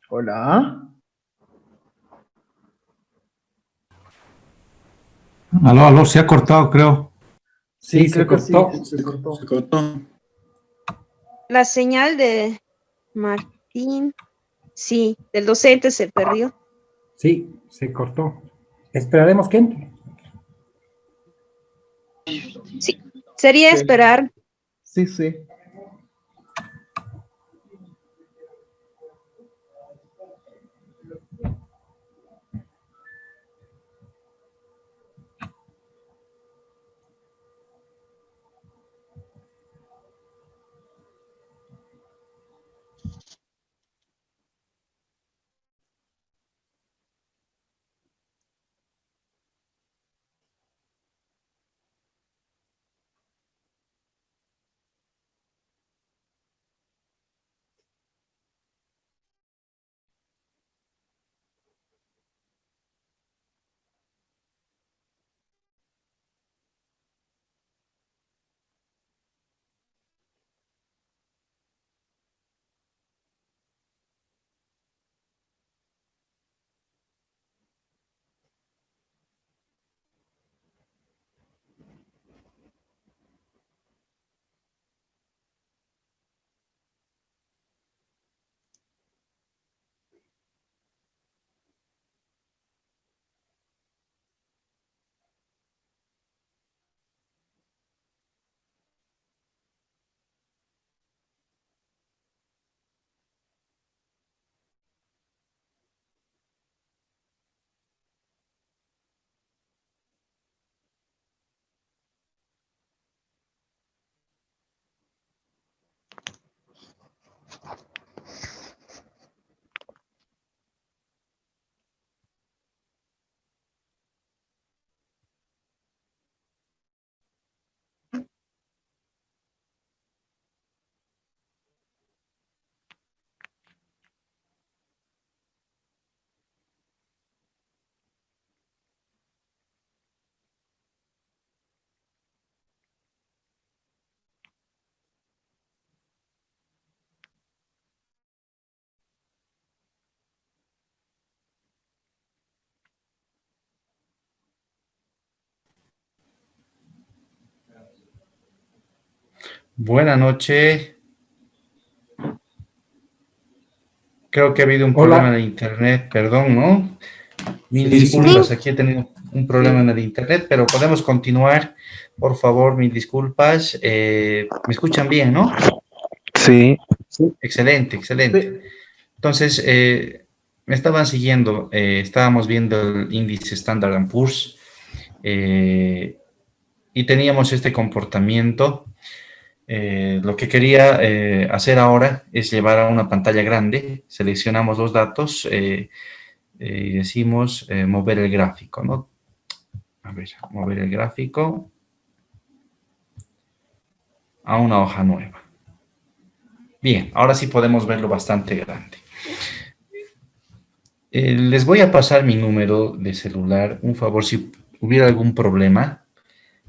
Hola. Aló, aló, se ha cortado, creo. Sí, se creo que sí, cortó. se cortó. Se cortó. La señal de Martín, sí, del docente se perdió. Sí, se cortó. Esperaremos que entre. Sí, sería Sí, esperar. sí, sí. Buenas noches. Creo que ha habido un problema en Hola. el internet, perdón, ¿no? Mil Sí, sí. disculpas, aquí he tenido un problema en el internet, pero podemos continuar. Por favor, mil disculpas. ¿Me escuchan bien, no? Sí, Excelente, excelente. Sí. Entonces, me estaban siguiendo, estábamos viendo el índice Standard Poor's y teníamos este comportamiento. Lo que quería hacer ahora es llevar a una pantalla grande, seleccionamos los datos y decimos mover el gráfico, ¿no? A ver, mover el gráfico a una hoja nueva. Bien, ahora sí podemos verlo bastante grande. Les voy a pasar mi número de celular. Un favor, si hubiera algún problema,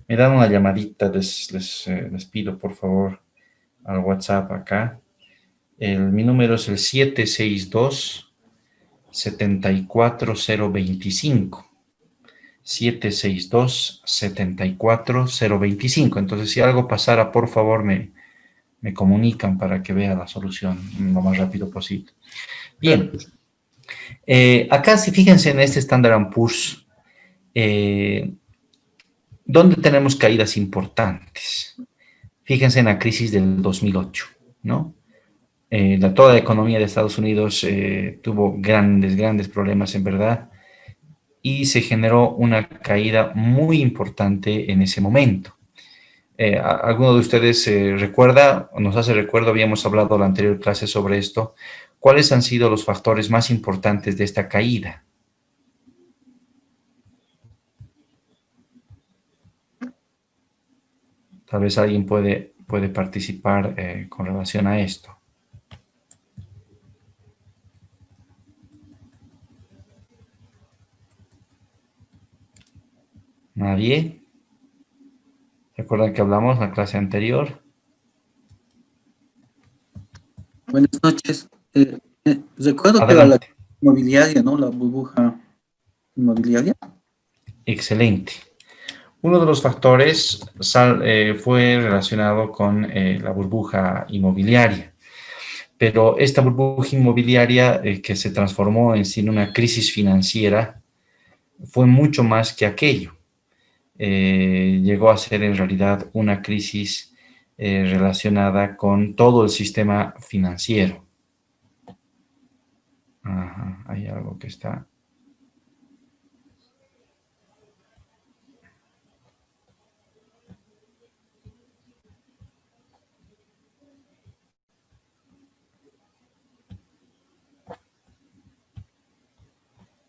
me dan una llamadita, les pido por favor al WhatsApp acá. Mi número es el 762-74025. 762-74025. Entonces, si algo pasara, por favor, me comunican para que vea la solución lo más rápido posible. Bien, acá si fíjense en este Standard Poor's, ¿dónde tenemos caídas importantes? Fíjense en la crisis del 2008, ¿no? Toda la economía de Estados Unidos tuvo grandes problemas en verdad y se generó una caída muy importante en ese momento. ¿Alguno de ustedes recuerda o nos hace recuerdo, habíamos hablado en la anterior clase sobre esto, cuáles han sido los factores más importantes de esta caída? Tal vez alguien puede participar con relación a esto. ¿Nadie? ¿Recuerdan que hablamos en la clase anterior? Buenas noches. Recuerdo que era la Adelante. inmobiliaria, ¿no? La burbuja inmobiliaria. Excelente. Uno de los factores fue relacionado con la burbuja inmobiliaria, pero esta burbuja inmobiliaria que se transformó en sí en una crisis financiera fue mucho más que aquello. Llegó a ser en realidad una crisis relacionada con todo el sistema financiero. Ajá, hay algo que está...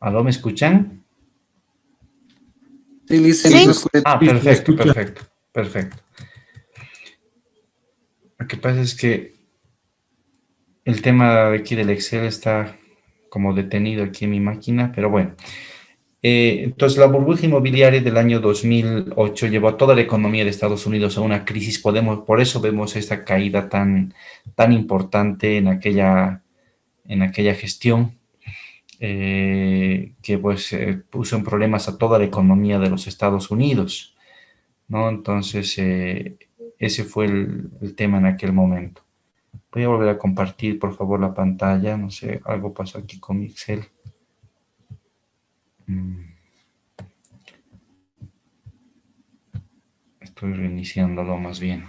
¿Aló, me escuchan? Sí, Lice, Sí. Ah, Sí, se perfecto, escucha. perfecto, perfecto. Lo que pasa es que el tema de aquí del Excel está como detenido aquí en mi máquina, pero bueno. Entonces, la burbuja inmobiliaria del año 2008 llevó a toda la economía de Estados Unidos a una crisis. Por eso vemos esta caída tan importante en aquella gestión, que pues puso en problemas a toda la economía de los Estados Unidos, ¿no? Entonces, ese fue el tema en aquel momento. Voy a volver a compartir, por favor, la pantalla. No sé, algo pasó aquí con mi Excel. Estoy reiniciándolo más bien.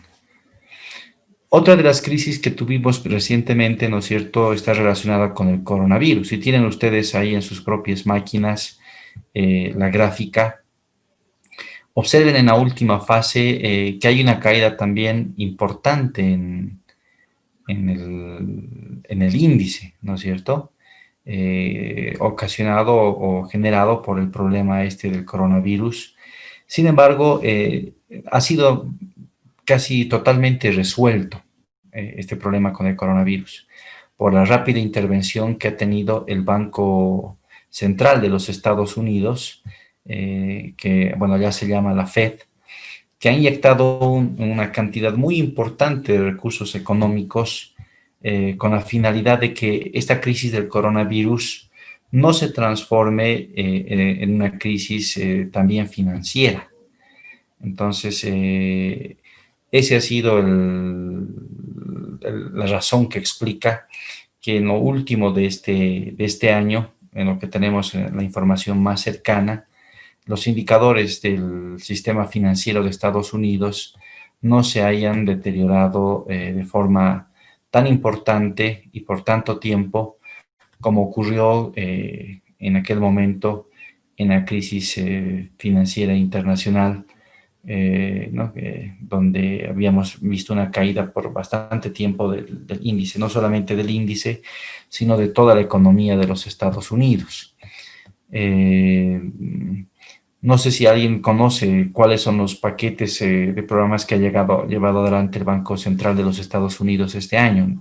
Otra de las crisis que tuvimos recientemente, ¿no es cierto?, está relacionada con el coronavirus. Si tienen ustedes ahí en sus propias máquinas la gráfica, observen en la última fase que hay una caída también importante en el índice, ¿no es cierto?, ocasionado o generado por el problema este del coronavirus. Sin embargo, ha sido casi totalmente resuelto este problema con el coronavirus por la rápida intervención que ha tenido el Banco Central de los Estados Unidos, que, bueno, ya se llama la Fed, que ha inyectado una cantidad muy importante de recursos económicos con la finalidad de que esta crisis del coronavirus no se transforme en una crisis también financiera. Entonces, ese ha sido la razón que explica que en lo último de este año, en lo que tenemos la información más cercana, los indicadores del sistema financiero de Estados Unidos no se hayan deteriorado de forma tan importante y por tanto tiempo como ocurrió en aquel momento en la crisis financiera internacional, ¿no? Donde habíamos visto una caída por bastante tiempo del índice, no solamente del índice, sino de toda la economía de los Estados Unidos. No sé si alguien conoce cuáles son los paquetes de programas que ha llevado adelante el Banco Central de los Estados Unidos este año.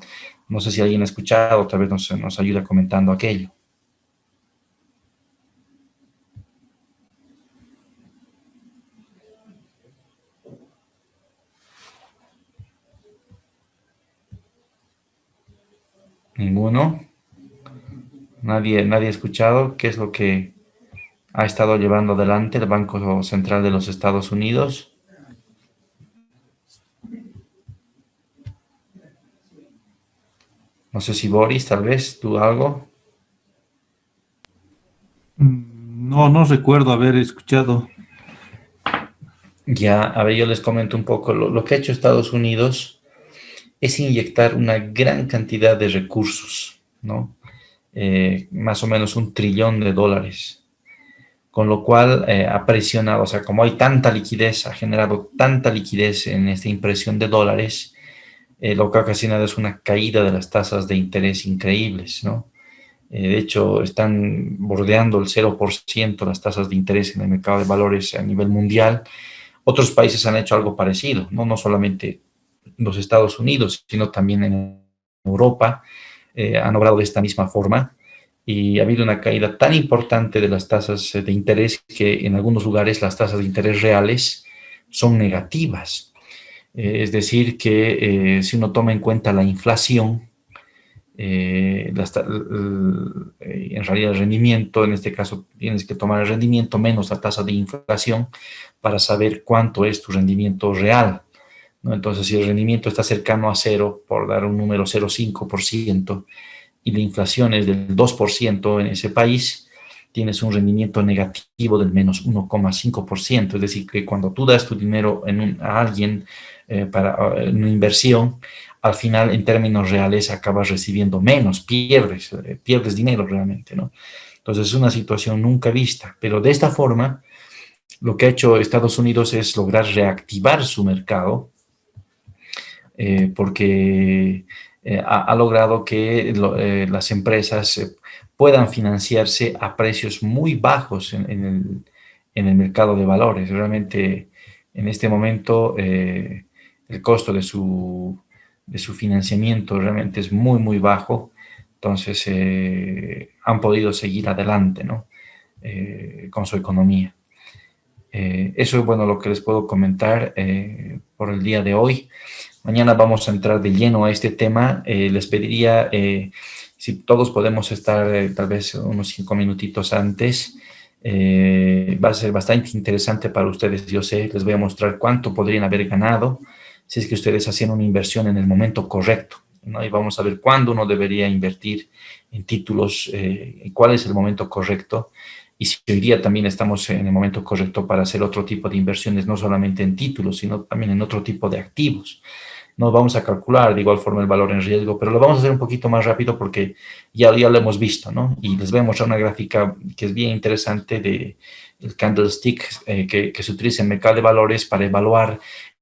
No sé si alguien ha escuchado, tal vez nos ayuda comentando aquello. ¿Ninguno? ¿Nadie ha escuchado qué es lo que ha estado llevando adelante el Banco Central de los Estados Unidos? No sé si Boris, tal vez, tú algo. No, no recuerdo haber escuchado. Ya, a ver, yo les comento un poco. Lo que ha hecho Estados Unidos es inyectar una gran cantidad de recursos, ¿no? Más o menos $1 trillón, con lo cual ha presionado, o sea, como hay tanta liquidez, ha generado tanta liquidez en esta impresión de dólares, lo que ha ocasionado es una caída de las tasas de interés increíbles, ¿no? De hecho, están bordeando el 0% las tasas de interés en el mercado de valores a nivel mundial. Otros países han hecho algo parecido, ¿no? No solamente los Estados Unidos, sino también en Europa han obrado de esta misma forma y ha habido una caída tan importante de las tasas de interés que en algunos lugares las tasas de interés reales son negativas. Es decir, que si uno toma en cuenta la inflación, en realidad el rendimiento, en este caso tienes que tomar el rendimiento menos la tasa de inflación para saber cuánto es tu rendimiento real, ¿no? Entonces, si el rendimiento está cercano a cero, por dar un número 0,5%, y la inflación es del 2% en ese país, tienes un rendimiento negativo del menos 1,5%. Es decir, que cuando tú das tu dinero a alguien para una inversión, al final, en términos reales, acabas recibiendo menos, pierdes dinero realmente, ¿no? Entonces, es una situación nunca vista. Pero de esta forma, lo que ha hecho Estados Unidos es lograr reactivar su mercado, porque ha logrado que las empresas puedan financiarse a precios muy bajos en el mercado de valores. Realmente, en este momento, el costo de su financiamiento realmente es muy, muy bajo. Entonces, han podido seguir adelante, ¿no? Con su economía. Eso es, bueno, lo que les puedo comentar por el día de hoy. Mañana vamos a entrar de lleno a este tema. Les pediría, si todos podemos estar tal vez unos 5 minutitos antes. Va a ser bastante interesante para ustedes, yo sé. Les voy a mostrar cuánto podrían haber ganado si es que ustedes hacían una inversión en el momento correcto, ¿no? Y vamos a ver cuándo uno debería invertir en títulos, cuál es el momento correcto. Y si hoy día también estamos en el momento correcto para hacer otro tipo de inversiones, no solamente en títulos, sino también en otro tipo de activos. No vamos a calcular de igual forma el valor en riesgo, pero lo vamos a hacer un poquito más rápido porque ya lo hemos visto, ¿no? Y les voy a mostrar una gráfica que es bien interesante de el candlestick que se utiliza en el mercado de valores para evaluar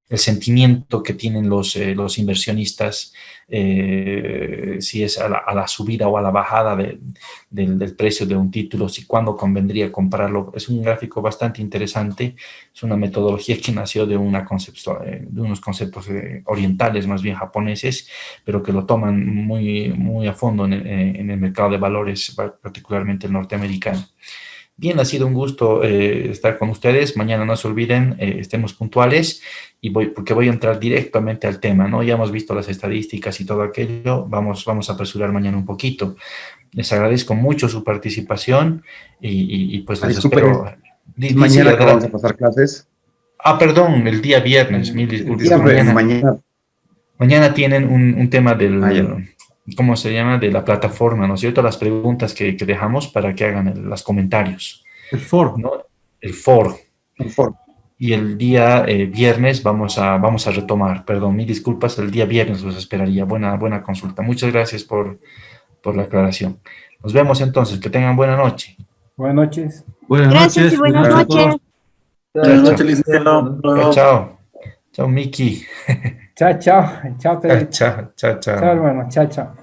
el sentimiento que tienen los inversionistas, si es a la subida o a la bajada del precio de un título, si cuándo convendría comprarlo. Es un gráfico bastante interesante, es una metodología que nació de unos conceptos orientales, más bien japoneses, pero que lo toman muy, muy a fondo en el mercado de valores, particularmente el norteamericano. Bien, ha sido un gusto estar con ustedes. Mañana no se olviden, estemos puntuales porque voy a entrar directamente al tema, ¿no? Ya hemos visto las estadísticas y todo aquello. Vamos a apresurar mañana un poquito. Les agradezco mucho su participación y pues les Disculpe, espero. mañana acabamos de pasar clases. Perdón, el día viernes, mil disculpas. Disculpe, mañana. Mañana tienen un tema del... ¿Cómo se llama? De la plataforma, ¿no es cierto? Las preguntas que dejamos para que hagan los comentarios. El foro. ¿No? El foro. Y el día viernes vamos a retomar. Perdón, mil disculpas, el día viernes los esperaría. Buena consulta. Muchas gracias por la aclaración. Nos vemos entonces. Que tengan buena noche. Buenas noches. Buenas Gracias noches. y buenas noches. Buenas noches, licenciado. Chao. Chao, Miki. Chao, chao. Chao, Pedro. Chao. Chao, hermano. Chao, chao.